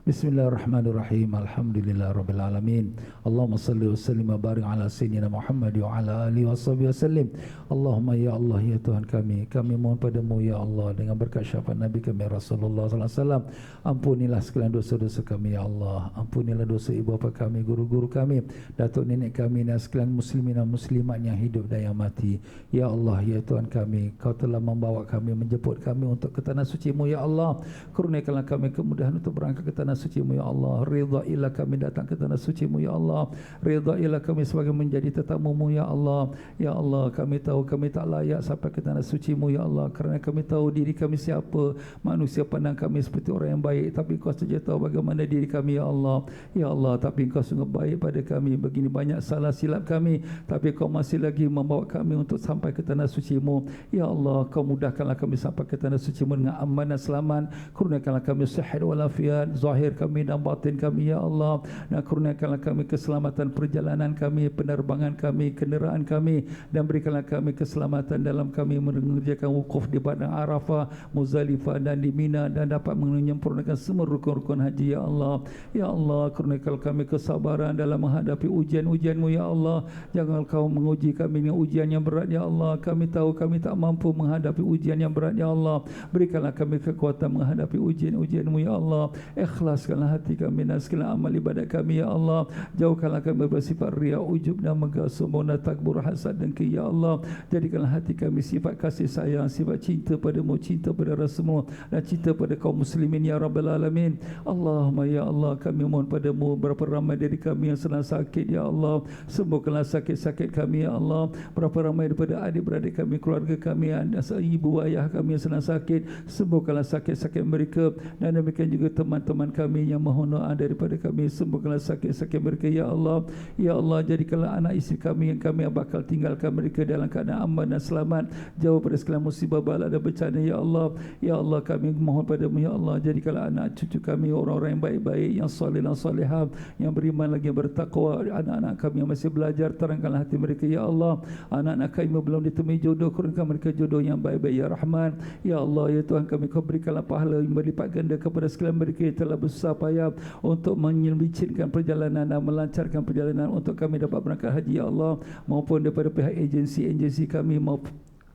Bismillahirrahmanirrahim. Alhamdulillahirabbil alamin. Allahumma salli wa sallim wa barik ala sayyidina Muhammad wa ala alihi wasallam. Allahumma ya Allah ya Tuhan kami mohon padamu ya Allah dengan berkat syafaat Nabi kami Rasulullah sallallahu alaihi wasallam, ampunilah sekalian dosa-dosa kami ya Allah. Ampunilah dosa ibu bapa kami, guru-guru kami, datuk nenek kami, dan sekalian muslimin dan muslimat yang hidup dan yang mati. Ya Allah ya Tuhan kami, Kau telah membawa kami, menjemput kami untuk ke tanah suci-Mu ya Allah. Kurniakanlah kami kemudahan untuk berangkat ke tanah suci-Mu ya Allah. Ridailah kami datang ke tanah suci-Mu ya Allah. Ridailah kami sebagai menjadi tetamu-Mu ya Allah. Ya Allah, kami tahu kami tak layak sampai ke tanah suci-Mu ya Allah, kerana kami tahu diri kami siapa. Manusia pandang kami seperti orang yang baik, tapi Kau saja tahu bagaimana diri kami ya Allah. Ya Allah, tapi Kau sungguh baik pada kami. Begini banyak salah silap kami, tapi Kau masih lagi membawa kami untuk sampai ke tanah suci-Mu. Ya Allah, Kau mudahkanlah kami sampai ke tanah suci-Mu dengan aman dan selamat. Kurniakanlah kami sihat walafiat, zahir kami dan batin kami ya Allah. Dan kurniakanlah kami keselamatan perjalanan kami, penerbangan kami, kenderaan kami, dan berikanlah kami keselamatan dalam kami mengerjakan wukuf di Padang Arafah, Muzdalifah dan di Mina, dan dapat menyempurnakan semua rukun-rukun haji ya Allah. Ya Allah, kurniakanlah kami kesabaran dalam menghadapi ujian-ujian-Mu ya Allah. Jangan Kau menguji kami dengan ujian yang berat ya Allah. Kami tahu kami tak mampu menghadapi ujian yang berat ya Allah. Berikanlah kami kekuatan menghadapi ujian-ujian-Mu ya Allah. Ikhlaskanlah hati kami dan segala amal ibadat kami ya Allah. Jauhkanlah kami bersifat riya, ujub dan megah, sombong dan takbur, hasad dan dengki ya Allah. Jadikanlah hati kami sifat kasih sayang, sifat cinta padamu, cinta pada Rasul-Mu, dan cinta pada kaum muslimin ya Rabbal Alamin. Allahumma ya Allah, kami mohon padamu, berapa ramai dari kami yang sedang sakit ya Allah, sembuhkanlah sakit-sakit kami ya Allah. Berapa ramai daripada adik-beradik kami, keluarga kami, ibu ayah kami yang sedang sakit, sembuhkanlah sakit-sakit mereka. Dan demikian juga teman-teman kami yang mohon doa daripada kami, sembuhkanlah sakit-sakit mereka ya Allah. Ya Allah, jadikanlah anak isteri kami yang kami bakal tinggalkan mereka dalam keadaan aman dan selamat, jauh pada segala musibah, bala dan bencana ya Allah. Ya Allah, kami mohon padamu ya Allah, jadikanlah anak cucu kami orang-orang yang baik-baik, yang soleh dan solehah, yang beriman lagi, bertakwa. Anak-anak kami yang masih belajar, terangkanlah hati mereka ya Allah. Anak-anak kami belum ditemui jodoh, kurniakan mereka jodoh yang baik-baik ya Rahman. Ya Allah, ya Tuhan kami, Kau berikanlah pahala yang berlipat ganda kepada sekalian mereka yang telah bersusah payah untuk menyelicinkan perjalanan dan melancarkan perjalanan untuk kami dapat berangkat haji ya Allah, maupun daripada pihak agensi kami,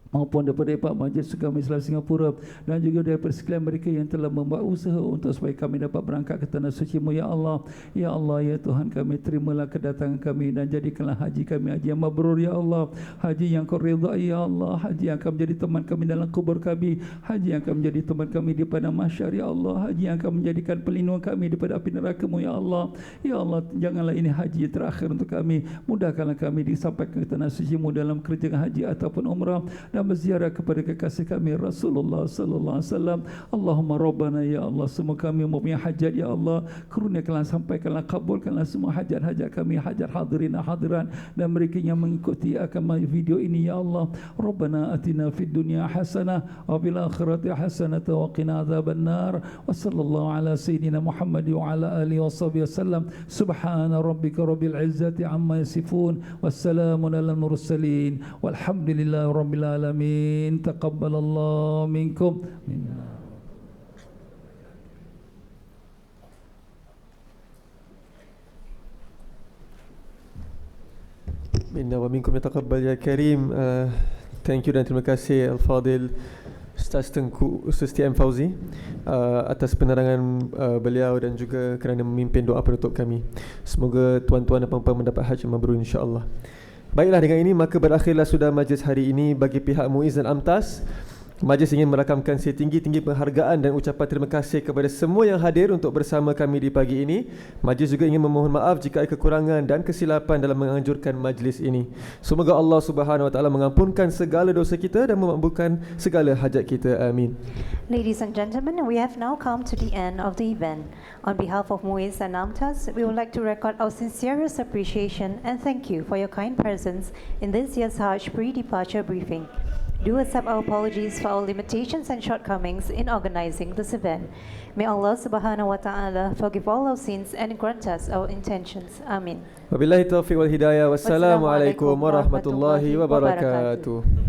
maupun daripada Pak Majlis Agama Islam Singapura, dan juga daripada sekalian mereka yang telah membuat usaha untuk supaya kami dapat berangkat ke tanah suci-Mu ya Allah. Ya Allah, ya Tuhan kami, terimalah kedatangan kami dan jadikanlah haji kami haji yang mabrur ya Allah, haji yang Kau ridai ya Allah, haji yang akan menjadi teman kami dalam kubur kami, haji yang akan menjadi teman kami di padang mahsyar ya Allah, haji yang akan menjadikan pelindung kami daripada api neraka-Mu ya Allah. Ya Allah, janganlah ini haji yang terakhir untuk kami. Mudahkanlah kami disampaikan ke tanah suci-Mu dalam kerjaan haji ataupun umrah, dan berziarah kepada kekasih kami Rasulullah sallallahu alaihi wasallam. Allahumma rabbana ya Allah, semua kami mempunyai hajat ya Allah, kurniakanlah, sampaikanlah, kabulkanlah semua hajat-hajat kami, hajat hadirin dan hadirat dan mereka yang mengikuti akan video ini ya Allah. Rabbana atina fid dunya hasanah wa fil akhirati hasanah wa qina adzabannar. Wa sallallahu ala sayyidina Muhammad wa ala alihi washabihi wasallam. Subhana rabbika rabbil izzati amma yasifun, wassalamun alal mursalin, walhamdulillahi rabbil alamin. Amin. Taqabbalallahu minkum. Minna wa minkum yataqabbal ya Karim. Thank you dan terima kasih Al-Fadil Ustaz Tengku Ustaz TM Fauzi atas penerangan beliau dan juga kerana memimpin doa penutup kami. Semoga tuan-tuan dan puan-puan mendapat haji mabrur insya-Allah. Baiklah, dengan ini maka berakhirlah sudah majlis hari ini bagi pihak MUIZ dan AMTAS. Majlis ingin merakamkan setinggi-tinggi penghargaan dan ucapan terima kasih kepada semua yang hadir untuk bersama kami di pagi ini. Majlis juga ingin memohon maaf jika ada kekurangan dan kesilapan dalam menganjurkan majlis ini. Semoga Allah Subhanahu Wa Taala mengampunkan segala dosa kita dan memakbulkan segala hajat kita. Amin. Ladies and gentlemen, we have now come to the end of the event. On behalf of MUIZ and AMTAS, we would like to record our sincerest appreciation and thank you for your kind presence in this year's Hajj pre-departure briefing. Do accept our apologies for our limitations and shortcomings in organizing this event. May Allah Subhanahu Wa Taala forgive all our sins and grant us our intentions. Amin. Wabillahi taufiq wal hidayah. Wassalamualaikum warahmatullahi wabarakatuh.